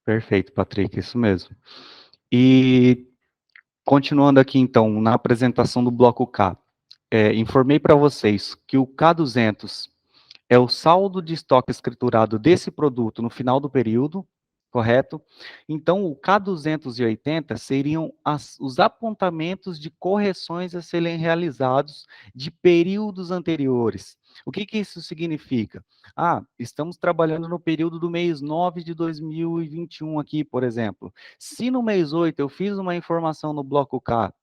Perfeito, Patrick, isso mesmo. E continuando aqui, então, na apresentação do bloco K, informei para vocês que o K200 é o saldo de estoque escriturado desse produto no final do período, correto? Então, o K280 seriam os apontamentos de correções a serem realizados de períodos anteriores. O que que isso significa? Estamos trabalhando no período do mês 9 de 2021 aqui, por exemplo. Se no mês 8 eu fiz uma informação no bloco K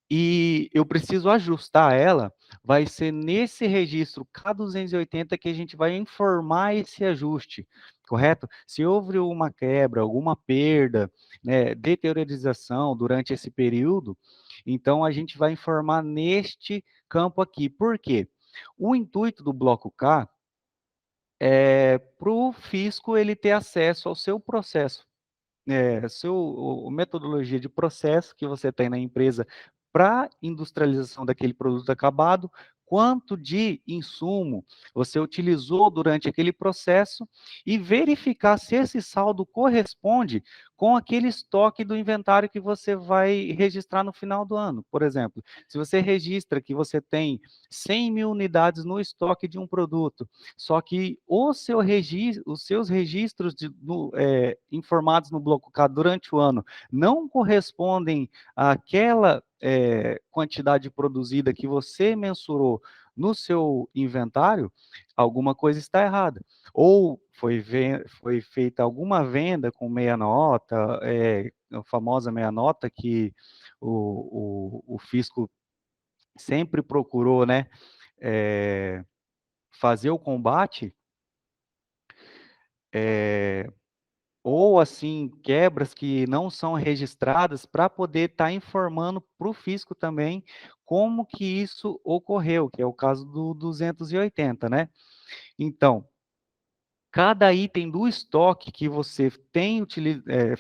e eu preciso ajustar ela, vai ser nesse registro K280 que a gente vai informar esse ajuste, correto? Se houve uma quebra, alguma perda, né, deteriorização durante esse período, então a gente vai informar neste campo aqui. Por quê? O intuito do bloco K é para o fisco ele ter acesso ao seu processo, metodologia de processo que você tem na empresa para industrialização daquele produto acabado, quanto de insumo você utilizou durante aquele processo e verificar se esse saldo corresponde com aquele estoque do inventário que você vai registrar no final do ano. Por exemplo, se você registra que você tem 100 mil unidades no estoque de um produto, só que os seus registros informados no bloco K durante o ano não correspondem àquela quantidade produzida que você mensurou no seu inventário, alguma coisa está errada. Ou foi feita alguma venda com meia nota, a famosa meia nota que o fisco sempre procurou, né, fazer o combate, ou assim, quebras que não são registradas para poder estar informando para o fisco também como que isso ocorreu, que é o caso do 280, né? Então, cada item do estoque que você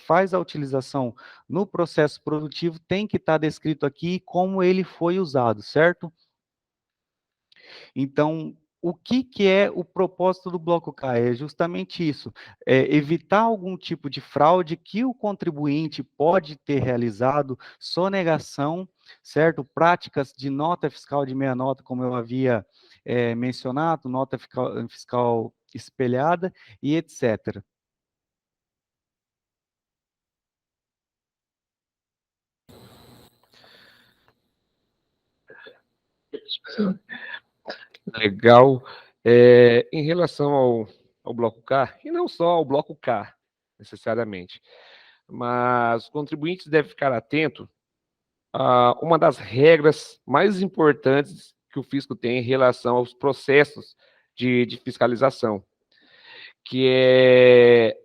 faz a utilização no processo produtivo tem que estar descrito aqui como ele foi usado, certo? Então, o que que é o propósito do bloco K? É justamente isso, evitar algum tipo de fraude que o contribuinte pode ter realizado, sonegação, certo? Práticas de nota fiscal de meia nota, como eu havia mencionado, nota fiscal espelhada e etc. Legal. Em relação ao bloco K, e não só ao bloco K, necessariamente, mas os contribuintes devem ficar atentos a uma das regras mais importantes que o fisco tem em relação aos processos de fiscalização, que é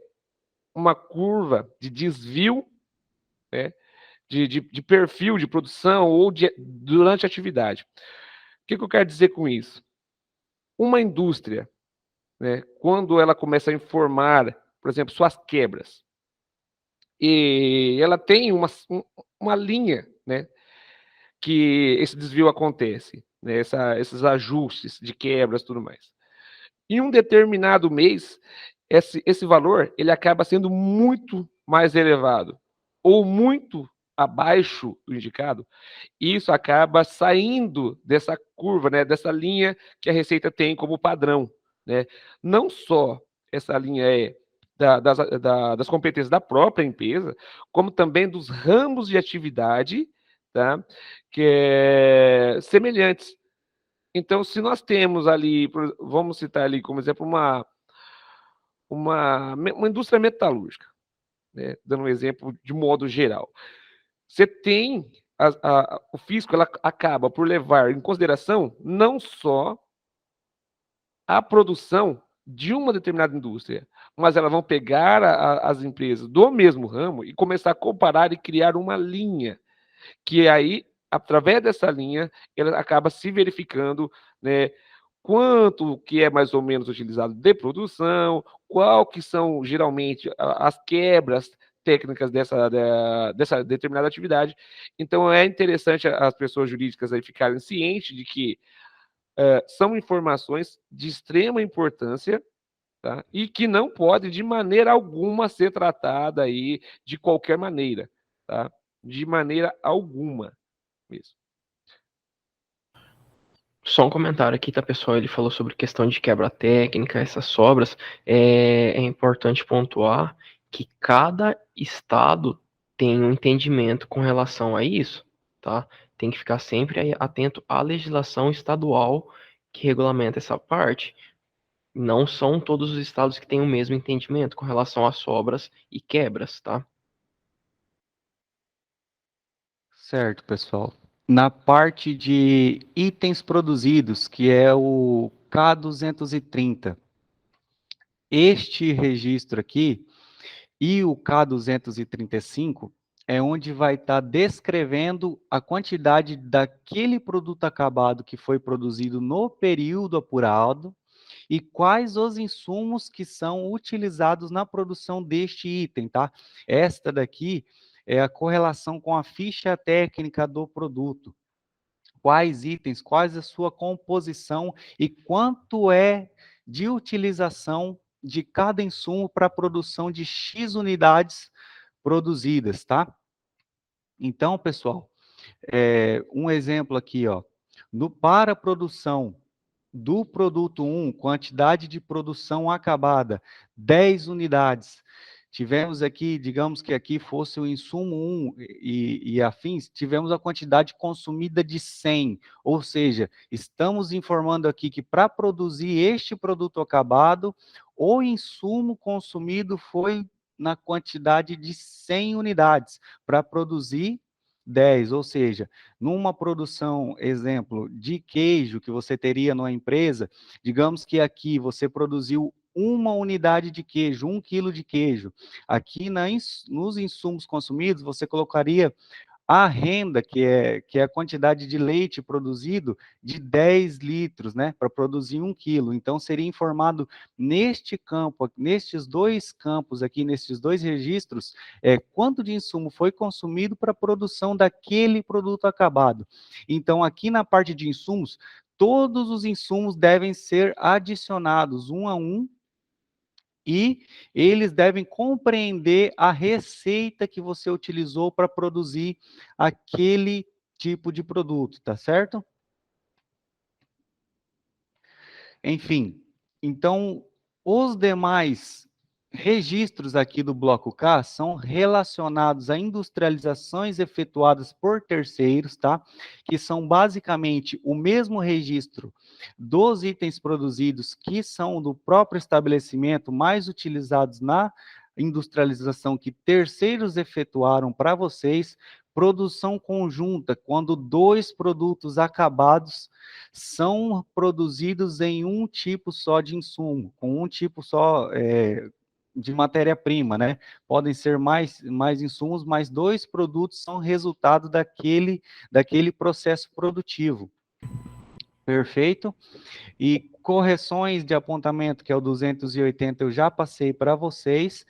uma curva de desvio, né, de perfil de produção ou durante a atividade. O que eu quero dizer com isso? Uma indústria, né, quando ela começa a informar, por exemplo, suas quebras, e ela tem uma linha, né, que esse desvio acontece, né, esses ajustes de quebras e tudo mais. Em um determinado mês, esse valor ele acaba sendo muito mais elevado ou muito abaixo do indicado, e isso acaba saindo dessa curva, né, dessa linha que a Receita tem como padrão, né? Não só essa linha das competências da própria empresa, como também dos ramos de atividade, tá, que é semelhantes. Então, se nós temos ali, vamos citar ali como exemplo uma indústria metalúrgica, né, dando um exemplo de modo geral. Você tem o fisco, ela acaba por levar em consideração não só a produção de uma determinada indústria, mas elas vão pegar as empresas do mesmo ramo e começar a comparar e criar uma linha, que aí, através dessa linha, ela acaba se verificando, né, quanto que é mais ou menos utilizado de produção, qual que são geralmente as quebras técnicas dessa determinada atividade. Então é interessante as pessoas jurídicas aí ficarem cientes de que são informações de extrema importância, tá? E que não pode de maneira alguma ser tratada aí de qualquer maneira, tá? De maneira alguma mesmo. Só um comentário aqui, tá, pessoal? Ele falou sobre questão de quebra técnica, essas sobras. É importante pontuar que cada estado tem um entendimento com relação a isso, tá? Tem que ficar sempre atento à legislação estadual que regulamenta essa parte. Não são todos os estados que têm o mesmo entendimento com relação a sobras e quebras, tá? Certo, pessoal. Na parte de itens produzidos, que é o K230, este registro aqui e o K235 é onde vai estar descrevendo a quantidade daquele produto acabado que foi produzido no período apurado e quais os insumos que são utilizados na produção deste item, tá? Esta daqui é a correlação com a ficha técnica do produto. Quais itens, quais a sua composição e quanto é de utilização de cada insumo para a produção de X unidades produzidas, tá? Então, pessoal, um exemplo aqui, ó, para a produção do produto 1, quantidade de produção acabada, 10 unidades. Tivemos aqui, digamos que aqui fosse o insumo 1 e afins, tivemos a quantidade consumida de 100, ou seja, estamos informando aqui que para produzir este produto acabado, o insumo consumido foi na quantidade de 100 unidades, para produzir 10, ou seja, numa produção, exemplo, de queijo que você teria numa empresa, digamos que aqui você produziu uma unidade de queijo, 1 quilo de queijo. Aqui nos insumos consumidos, você colocaria a renda, que é a quantidade de leite produzido, de 10 litros, né, para produzir 1 quilo. Então, seria informado neste campo, nestes dois campos aqui, nestes dois registros, quanto de insumo foi consumido para a produção daquele produto acabado. Então, aqui na parte de insumos, todos os insumos devem ser adicionados um a um, e eles devem compreender a receita que você utilizou para produzir aquele tipo de produto, tá certo? Enfim, então, os demais registros aqui do bloco K são relacionados a industrializações efetuadas por terceiros, tá? Que são basicamente o mesmo registro dos itens produzidos que são do próprio estabelecimento, mais utilizados na industrialização que terceiros efetuaram para vocês. Produção conjunta, quando 2 produtos acabados são produzidos em um tipo só de insumo, com um tipo só de matéria-prima, né? Podem ser mais insumos, mas 2 produtos são resultado daquele processo produtivo. Perfeito? E correções de apontamento, que é o 280, eu já passei para vocês.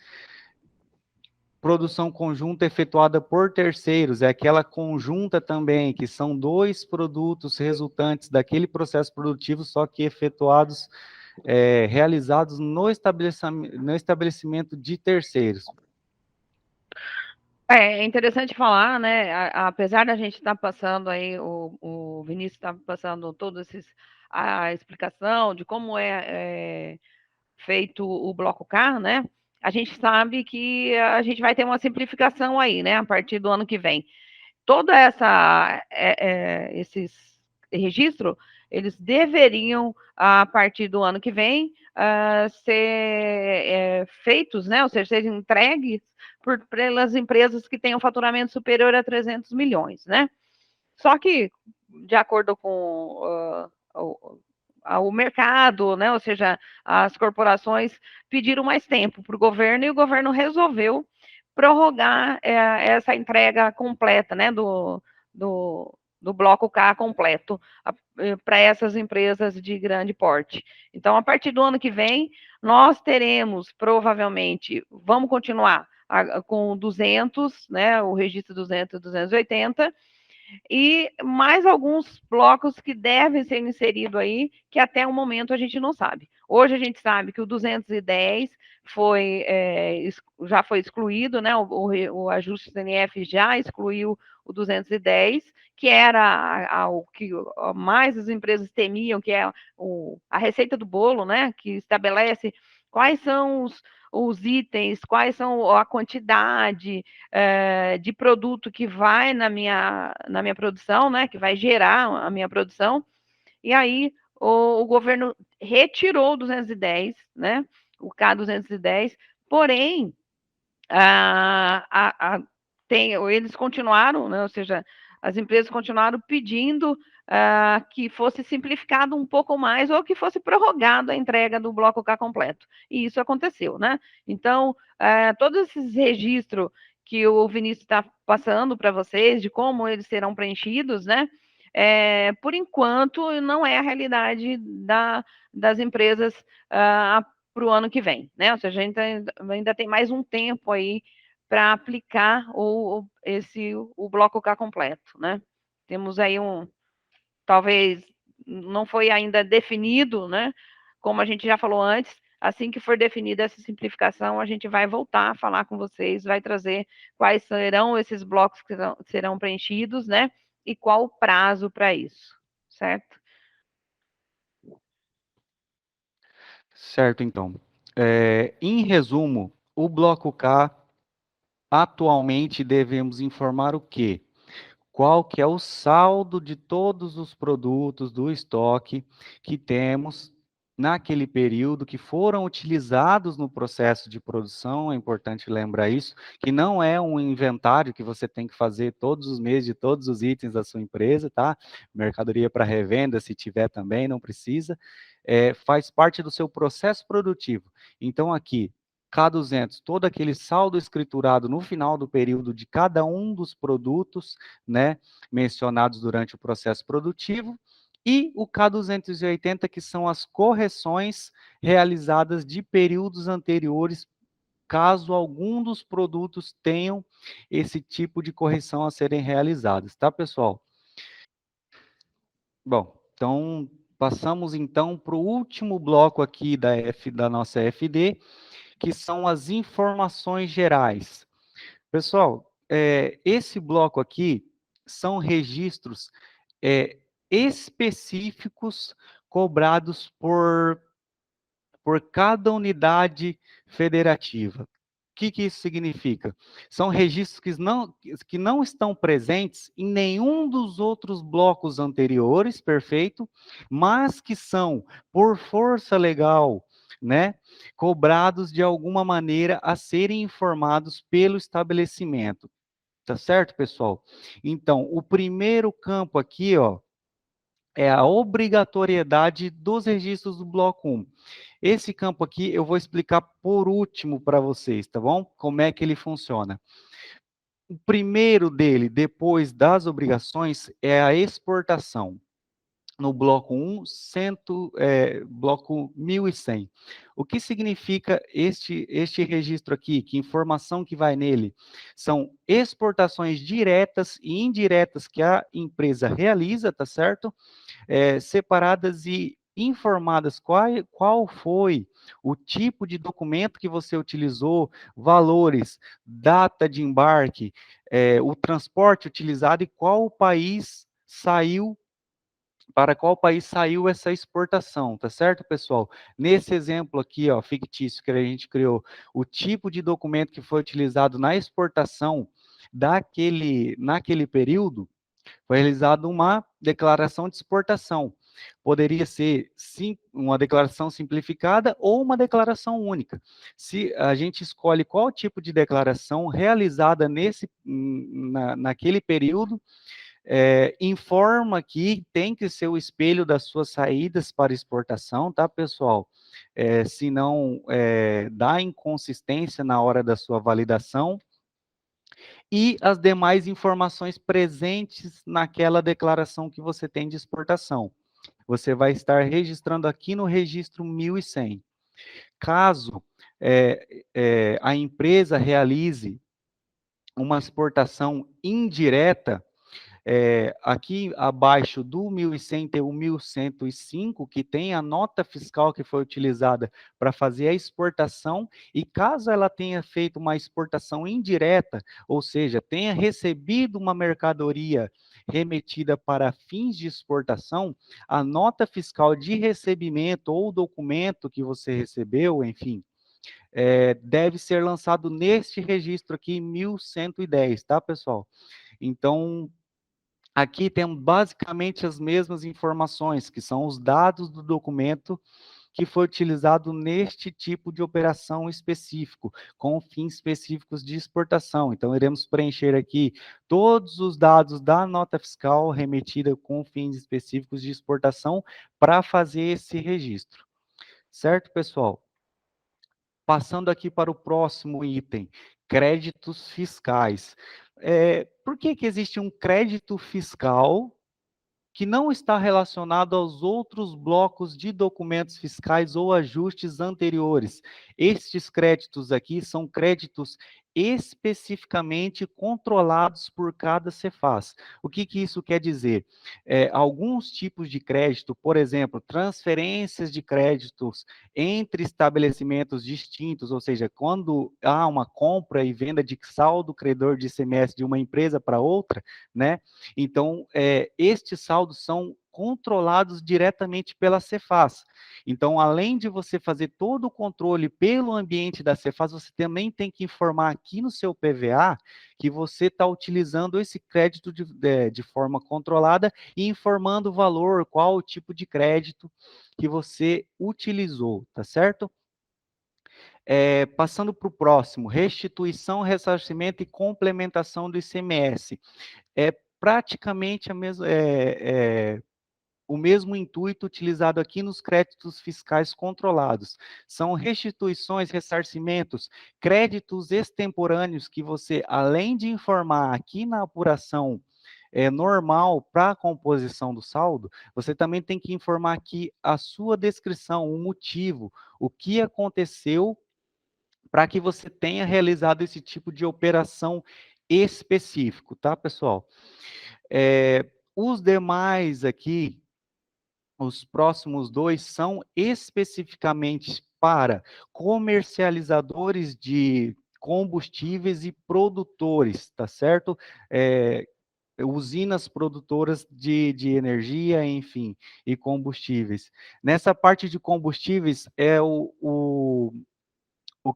Produção conjunta efetuada por terceiros, é aquela conjunta também, que são 2 produtos resultantes daquele processo produtivo, só que efetuados, realizados no estabelecimento de terceiros. É interessante falar, né? Apesar da gente estar passando aí, o Vinícius está passando todos a explicação de como é feito o bloco K, né? A gente sabe que a gente vai ter uma simplificação aí, né? A partir do ano que vem. Toda esses registros, eles deveriam, a partir do ano que vem, ser feitos, né? Ou seja, serem entregues pelas empresas que tenham faturamento superior a 300 milhões, né? Só que, de acordo com o mercado, né? Ou seja, as corporações pediram mais tempo para o governo e o governo resolveu prorrogar essa entrega completa, né? Do bloco K completo para essas empresas de grande porte. Então, a partir do ano que vem, nós teremos, provavelmente, vamos continuar com 200, né? O registro 200 e 280, e mais alguns blocos que devem ser inseridos aí, que até o momento a gente não sabe. Hoje a gente sabe que o 210 já foi excluído, né? O ajuste CNF já excluiu o 210, que era o que mais as empresas temiam, que é a receita do bolo, né? Que estabelece quais são os itens, quais são a quantidade de produto que vai na minha produção, né, que vai gerar a minha produção, e aí o governo retirou o 210, né, o K210, porém, eles continuaram, né, ou seja, as empresas continuaram pedindo que fosse simplificado um pouco mais ou que fosse prorrogado a entrega do bloco K completo. E isso aconteceu, né? Então, todos esses registros que o Vinícius está passando para vocês, de como eles serão preenchidos, né? Por enquanto, não é a realidade das empresas para o ano que vem, né? Ou seja, a gente ainda tem mais um tempo aí para aplicar o bloco K completo, né? Temos aí talvez não foi ainda definido, né? Como a gente já falou antes, assim que for definida essa simplificação, a gente vai voltar a falar com vocês, vai trazer quais serão esses blocos que serão preenchidos, né? E qual o prazo para isso, certo? Certo, então. Em resumo, o bloco K, atualmente devemos informar o quê? Qual que é o saldo de todos os produtos do estoque que temos naquele período que foram utilizados no processo de produção. É importante lembrar isso, que não é um inventário que você tem que fazer todos os meses de todos os itens da sua empresa, tá? Mercadoria para revenda, se tiver também, não precisa. Faz parte do seu processo produtivo. Então, aqui, K200, todo aquele saldo escriturado no final do período de cada um dos produtos, né, mencionados durante o processo produtivo, e o K280, que são as correções realizadas de períodos anteriores, caso algum dos produtos tenham esse tipo de correção a serem realizadas, tá, pessoal? Bom, então, passamos então para o último bloco aqui da nossa FD, que são as informações gerais. Pessoal, esse bloco aqui são registros específicos cobrados por por cada unidade federativa. O que isso significa? São registros que não estão presentes em nenhum dos outros blocos anteriores, perfeito? Mas que são, por força legal, né, cobrados de alguma maneira a serem informados pelo estabelecimento. Tá certo, pessoal? Então, o primeiro campo aqui, ó, é a obrigatoriedade dos registros do bloco 1. Esse campo aqui eu vou explicar por último para vocês, tá bom? Como é que ele funciona. O primeiro dele, depois das obrigações, é a exportação. No bloco 1, bloco 1100. O que significa este registro aqui? Que informação que vai nele? São exportações diretas e indiretas que a empresa realiza, tá certo? Separadas e informadas qual foi o tipo de documento que você utilizou, valores, data de embarque, o transporte utilizado e para qual país saiu essa exportação, tá certo, pessoal? Nesse exemplo aqui, ó, fictício que a gente criou, o tipo de documento que foi utilizado na exportação naquele período, foi realizada uma declaração de exportação. Poderia ser uma declaração simplificada ou uma declaração única. Se a gente escolhe qual tipo de declaração realizada naquele período, informa que tem que ser o espelho das suas saídas para exportação, tá, pessoal? Senão, dá inconsistência na hora da sua validação. E as demais informações presentes naquela declaração que você tem de exportação. Você vai estar registrando aqui no registro 1100. Caso a empresa realize uma exportação indireta, aqui abaixo do 1100 tem o 1105, que tem a nota fiscal que foi utilizada para fazer a exportação, e caso ela tenha feito uma exportação indireta, ou seja, tenha recebido uma mercadoria remetida para fins de exportação, a nota fiscal de recebimento ou documento que você recebeu, enfim, deve ser lançado neste registro aqui, 1110, tá, pessoal? Então, aqui temos basicamente as mesmas informações, que são os dados do documento que foi utilizado neste tipo de operação específico, com fins específicos de exportação. Então, iremos preencher aqui todos os dados da nota fiscal remetida com fins específicos de exportação para fazer esse registro. Certo, pessoal? Passando aqui para o próximo item, créditos fiscais. Por que existe um crédito fiscal que não está relacionado aos outros blocos de documentos fiscais ou ajustes anteriores? Estes créditos aqui são créditos especificamente controlados por cada Cefaz. O que isso quer dizer? Alguns tipos de crédito, por exemplo, transferências de créditos entre estabelecimentos distintos, ou seja, quando há uma compra e venda de saldo credor de ICMS de uma empresa para outra, né? Então, estes saldos são controlados diretamente pela Cefaz. Então, além de você fazer todo o controle pelo ambiente da Cefaz, você também tem que informar aqui no seu PVA que você está utilizando esse crédito de forma controlada e informando o valor, qual o tipo de crédito que você utilizou, tá certo? Passando para o próximo, restituição, ressarcimento e complementação do ICMS. É praticamente o mesmo intuito utilizado aqui nos créditos fiscais controlados. São restituições, ressarcimentos, créditos extemporâneos que você, além de informar aqui na apuração normal para a composição do saldo, você também tem que informar aqui a sua descrição, o motivo, o que aconteceu para que você tenha realizado esse tipo de operação específico, tá, pessoal? Os demais aqui, os próximos dois, são especificamente para comercializadores de combustíveis e produtores, tá certo? usinas produtoras de energia, enfim, e combustíveis. Nessa parte de combustíveis é o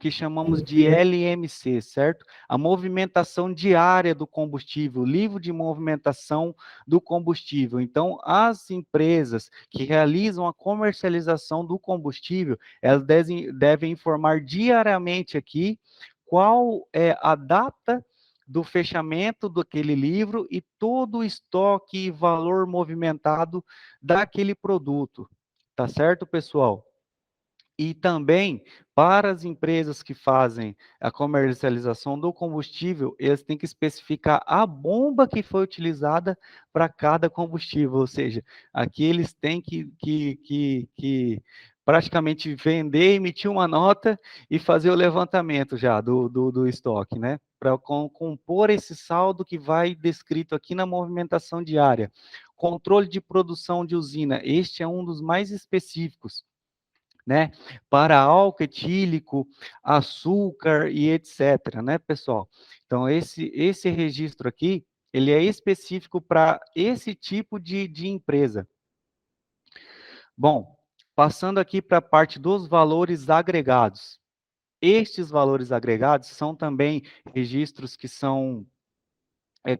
que chamamos de LMC, certo? A movimentação diária do combustível, o livro de movimentação do combustível. Então, as empresas que realizam a comercialização do combustível, elas devem informar diariamente aqui qual é a data do fechamento daquele livro e todo o estoque e valor movimentado daquele produto. Tá certo, pessoal? E também, para as empresas que fazem a comercialização do combustível, eles têm que especificar a bomba que foi utilizada para cada combustível, ou seja, aqui eles têm que praticamente vender, emitir uma nota e fazer o levantamento já do estoque, né? Para compor esse saldo que vai descrito aqui na movimentação diária. Controle de produção de usina, este é um dos mais específicos, né, para álcool etílico, açúcar e etc, né, pessoal? Então, esse registro aqui, ele é específico para esse tipo de empresa. Bom, passando aqui para a parte dos valores agregados. Estes valores agregados são também registros que são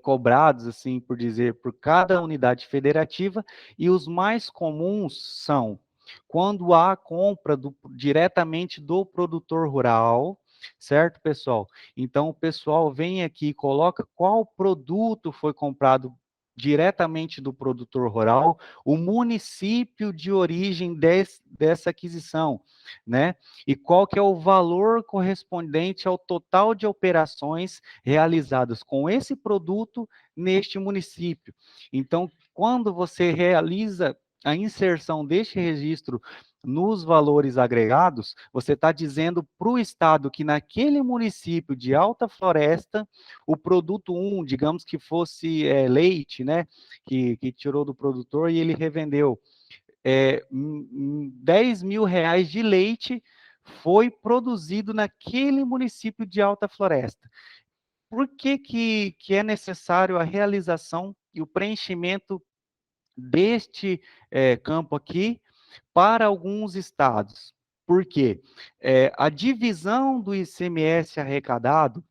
cobrados, assim por dizer, por cada unidade federativa, e os mais comuns são quando há compra diretamente do produtor rural, certo, pessoal? Então, o pessoal vem aqui e coloca qual produto foi comprado diretamente do produtor rural, o município de origem dessa aquisição, né? E qual que é o valor correspondente ao total de operações realizadas com esse produto neste município. Então, quando você realiza a inserção deste registro nos valores agregados, você está dizendo para o Estado que naquele município de Alta Floresta, o produto 1, digamos que fosse leite, né, que tirou do produtor e ele revendeu, 10 mil reais de leite foi produzido naquele município de Alta Floresta. Por que é necessário a realização e o preenchimento deste campo aqui para alguns estados? Porque a divisão do ICMS arrecadado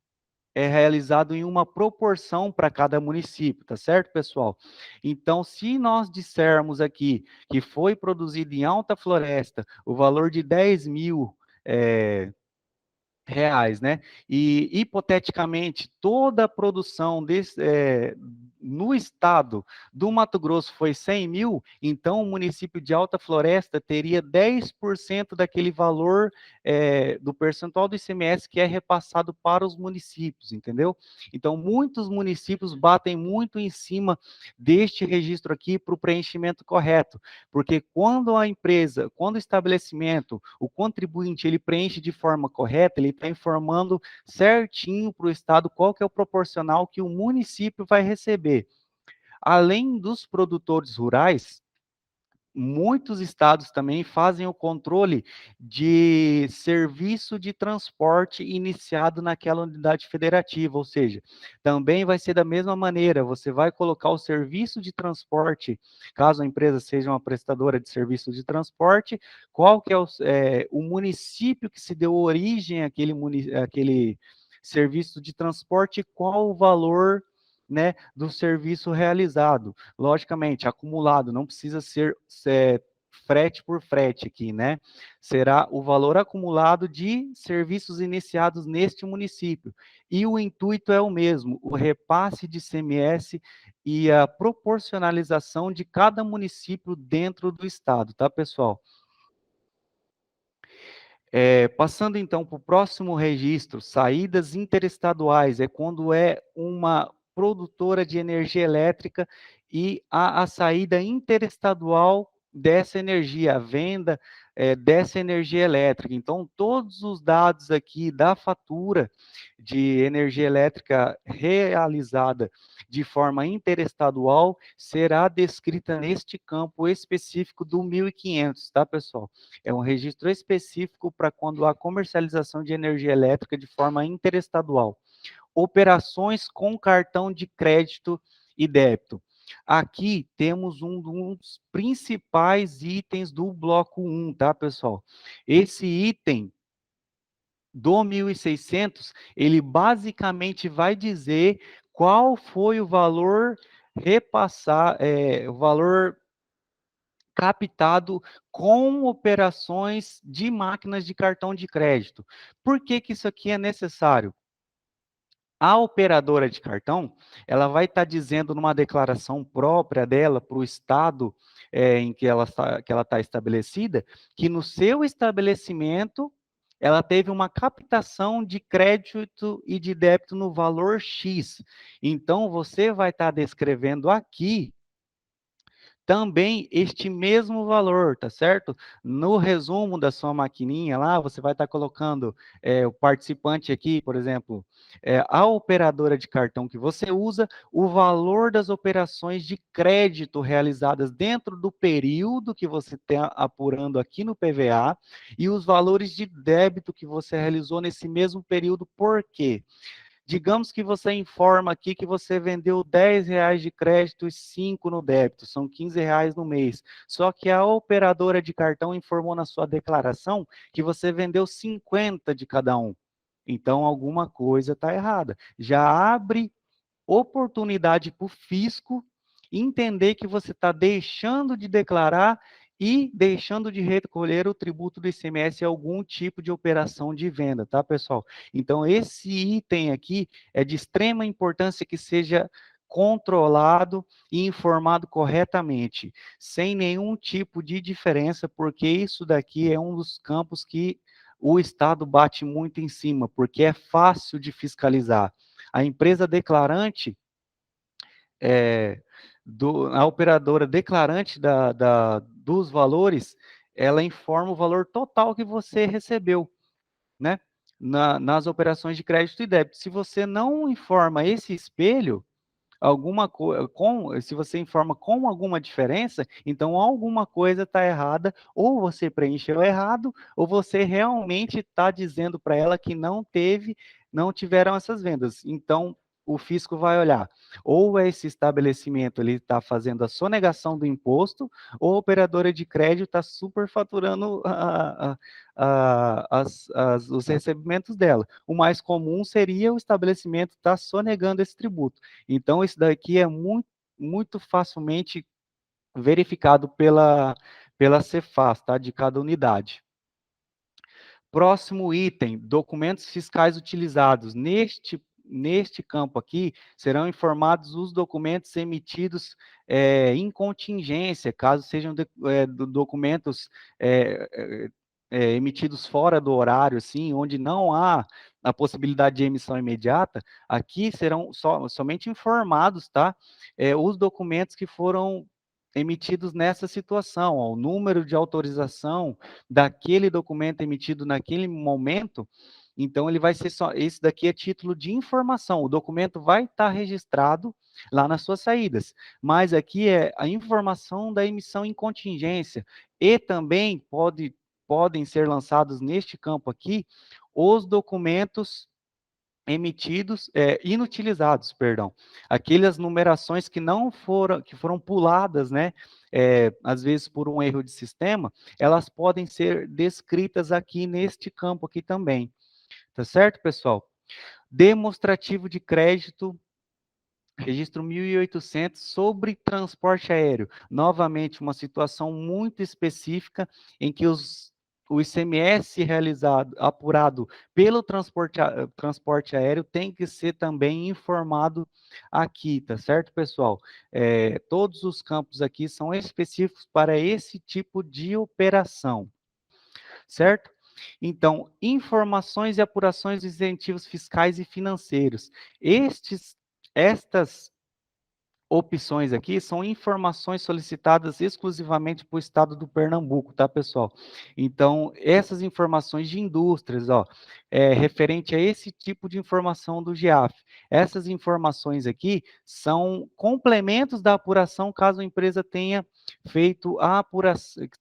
é realizado em uma proporção para cada município, tá certo, pessoal? Então, se nós dissermos aqui que foi produzido em Alta Floresta o valor de 10 mil reais, né? E, hipoteticamente, toda a produção no estado do Mato Grosso foi 100 mil, então o município de Alta Floresta teria 10% daquele valor do percentual do ICMS que é repassado para os municípios, entendeu? Então, muitos municípios batem muito em cima deste registro aqui para o preenchimento correto, porque quando a empresa, quando o estabelecimento, o contribuinte, ele preenche de forma correta, ele está informando certinho para o Estado qual que é o proporcional que o município vai receber. Além dos produtores rurais, muitos estados também fazem o controle de serviço de transporte iniciado naquela unidade federativa, ou seja, também vai ser da mesma maneira, você vai colocar o serviço de transporte, caso a empresa seja uma prestadora de serviço de transporte, qual que é o município que se deu origem àquele serviço de transporte, qual o valor, né, do serviço realizado. Logicamente, acumulado, não precisa ser frete por frete aqui, né? Será o valor acumulado de serviços iniciados neste município. E o intuito é o mesmo, o repasse de ICMS e a proporcionalização de cada município dentro do estado, tá, pessoal? Passando então para o próximo registro, saídas interestaduais, é quando é uma produtora de energia elétrica e a saída interestadual dessa energia, a venda dessa energia elétrica. Então, todos os dados aqui da fatura de energia elétrica realizada de forma interestadual será descrita neste campo específico do 1500, tá, pessoal? É um registro específico para quando há comercialização de energia elétrica de forma interestadual. Operações com cartão de crédito e débito. Aqui temos um dos principais itens do bloco 1, tá, pessoal? Esse item do 1.600, ele basicamente vai dizer qual foi o valor o valor captado com operações de máquinas de cartão de crédito. Por que que isso aqui é necessário? A operadora de cartão, ela vai estar dizendo numa declaração própria dela para o estado em que ela está estabelecida, que no seu estabelecimento ela teve uma captação de crédito e de débito no valor X. Então, você vai estar descrevendo aqui também este mesmo valor, tá certo? No resumo da sua maquininha lá, você vai estar colocando o participante aqui, por exemplo, a operadora de cartão que você usa, o valor das operações de crédito realizadas dentro do período que você está apurando aqui no PVA e os valores de débito que você realizou nesse mesmo período. Por quê? Digamos que você informa aqui que você vendeu R$10 de crédito e 5 no débito, são R$15 no mês. Só que a operadora de cartão informou na sua declaração que você vendeu 50 de cada um. Então, alguma coisa está errada. Já abre oportunidade para o fisco entender que você está deixando de declarar e deixando de recolher o tributo do ICMS em algum tipo de operação de venda, tá, pessoal? Então, esse item aqui é de extrema importância que seja controlado e informado corretamente, sem nenhum tipo de diferença, porque isso daqui é um dos campos que o Estado bate muito em cima, porque é fácil de fiscalizar. A empresa declarante, a operadora declarante dos valores, ela informa o valor total que você recebeu, né? Nas operações de crédito e débito. Se você não informa esse espelho, se você informa com alguma diferença, então alguma coisa está errada, ou você preencheu errado, ou você realmente está dizendo para ela que não tiveram essas vendas. Então, o fisco vai olhar, ou esse estabelecimento ele está fazendo a sonegação do imposto, ou a operadora de crédito está superfaturando os recebimentos dela. O mais comum seria o estabelecimento estar sonegando esse tributo. Então, isso daqui é muito, muito facilmente verificado pela Cefaz, tá? De cada unidade. Próximo item, documentos fiscais utilizados. Neste campo aqui, serão informados os documentos emitidos em contingência, caso sejam documentos emitidos fora do horário, assim, onde não há a possibilidade de emissão imediata, aqui serão somente informados, tá? Os documentos que foram emitidos nessa situação, ó, o número de autorização daquele documento emitido naquele momento. Então, ele vai ser esse daqui é título de informação, o documento vai estar registrado lá nas suas saídas, mas aqui é a informação da emissão em contingência, e também podem ser lançados neste campo aqui os documentos emitidos, inutilizados, perdão, aquelas numerações que foram puladas, né, às vezes por um erro de sistema, elas podem ser descritas aqui neste campo aqui também, tá certo, pessoal? Demonstrativo de crédito, registro 1.800 sobre transporte aéreo. Novamente, uma situação muito específica em que o ICMS apurado pelo transporte aéreo tem que ser também informado aqui, tá certo, pessoal? Todos os campos aqui são específicos para esse tipo de operação, certo? Então, informações e apurações dos incentivos fiscais e financeiros. Estas opções aqui são informações solicitadas exclusivamente para o estado do Pernambuco, tá, pessoal? Então, essas informações de indústrias, ó, referente a esse tipo de informação do GIAF. Essas informações aqui são complementos da apuração, caso a empresa tenha feito a apuração, que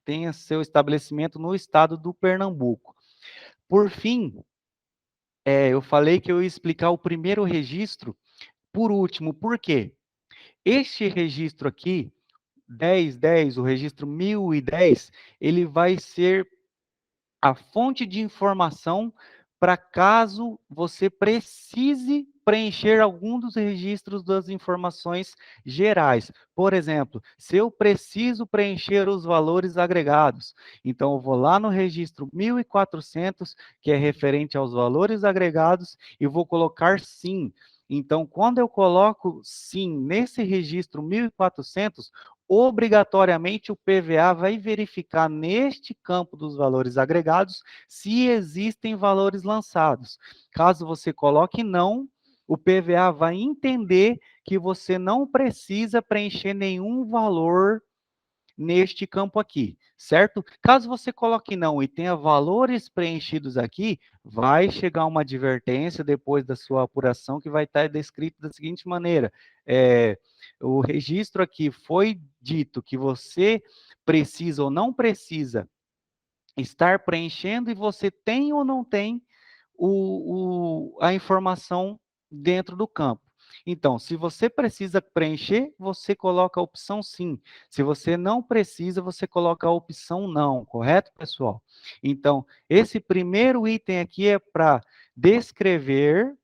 tenha seu estabelecimento no estado do Pernambuco. Por fim, eu falei que eu ia explicar o primeiro registro por último. Por quê? Este registro aqui, 1010, o registro 1010, ele vai ser a fonte de informação para caso você precise preencher algum dos registros das informações gerais. Por exemplo, se eu preciso preencher os valores agregados, então eu vou lá no registro 1400, que é referente aos valores agregados, e vou colocar sim. Então, quando eu coloco sim nesse registro 1400, obrigatoriamente o PVA vai verificar neste campo dos valores agregados se existem valores lançados. Caso você coloque não, o PVA vai entender que você não precisa preencher nenhum valor neste campo aqui, certo? Caso você coloque não e tenha valores preenchidos aqui, vai chegar uma advertência depois da sua apuração que vai estar descrito da seguinte maneira: o registro aqui foi dito que você precisa ou não precisa estar preenchendo e você tem ou não tem a informação dentro do campo. Então, se você precisa preencher, você coloca a opção sim. Se você não precisa, você coloca a opção não, correto, pessoal? Então, esse primeiro item aqui é para descrever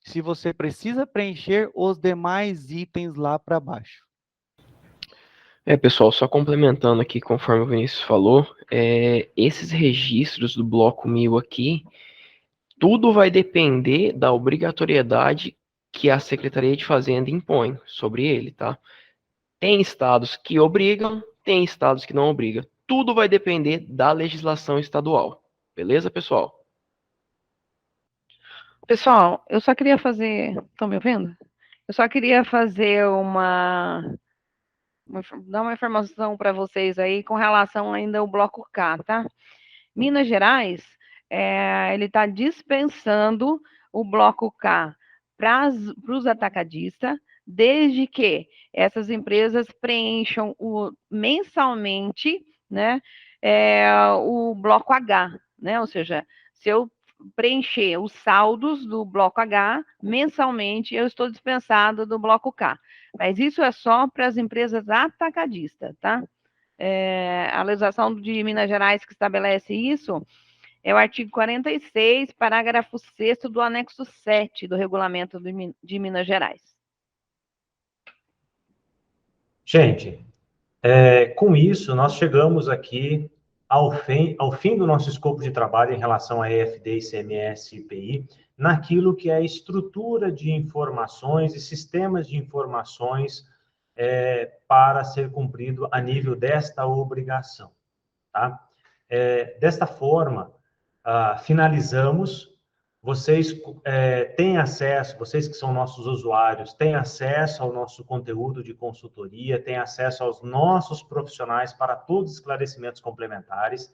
se você precisa preencher os demais itens lá para baixo. Pessoal, só complementando aqui, conforme o Vinícius falou, esses registros do bloco 1000 aqui, tudo vai depender da obrigatoriedade que a Secretaria de Fazenda impõe sobre ele, tá? Tem estados que obrigam, tem estados que não obrigam. Tudo vai depender da legislação estadual. Beleza, pessoal? Pessoal, eu só queria fazer. Estão me ouvindo? Eu só queria fazer dar uma informação para vocês aí com relação ainda ao bloco K, tá? Minas Gerais, ele está dispensando o bloco K para os atacadistas, desde que essas empresas preencham mensalmente, né, o bloco H, né? Ou seja, se eu preencher os saldos do bloco H mensalmente, eu estou dispensado do bloco K. Mas isso é só para as empresas atacadistas, tá? A legislação de Minas Gerais que estabelece isso é o artigo 46, parágrafo 6º do anexo 7 do regulamento de Minas Gerais. Gente, com isso, nós chegamos aqui ao fim do nosso escopo de trabalho em relação a EFD, ICMS e IPI, naquilo que é a estrutura de informações e sistemas de informações para ser cumprido a nível desta obrigação. Tá? Desta forma, finalizamos. Vocês têm acesso, vocês que são nossos usuários, têm acesso ao nosso conteúdo de consultoria, têm acesso aos nossos profissionais para todos os esclarecimentos complementares,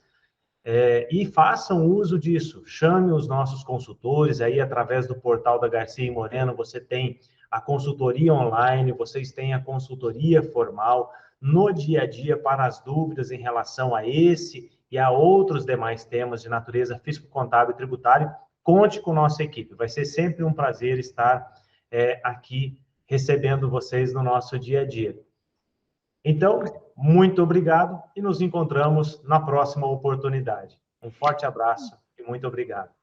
e façam uso disso. Chame os nossos consultores, aí através do portal da Garcia e Moreno, você tem a consultoria online, vocês têm a consultoria formal, no dia a dia para as dúvidas em relação a esse e a outros demais temas de natureza físico-contábil e tributário. Conte com nossa equipe, vai ser sempre um prazer estar aqui recebendo vocês no nosso dia a dia. Então, muito obrigado e nos encontramos na próxima oportunidade. Um forte abraço e muito obrigado.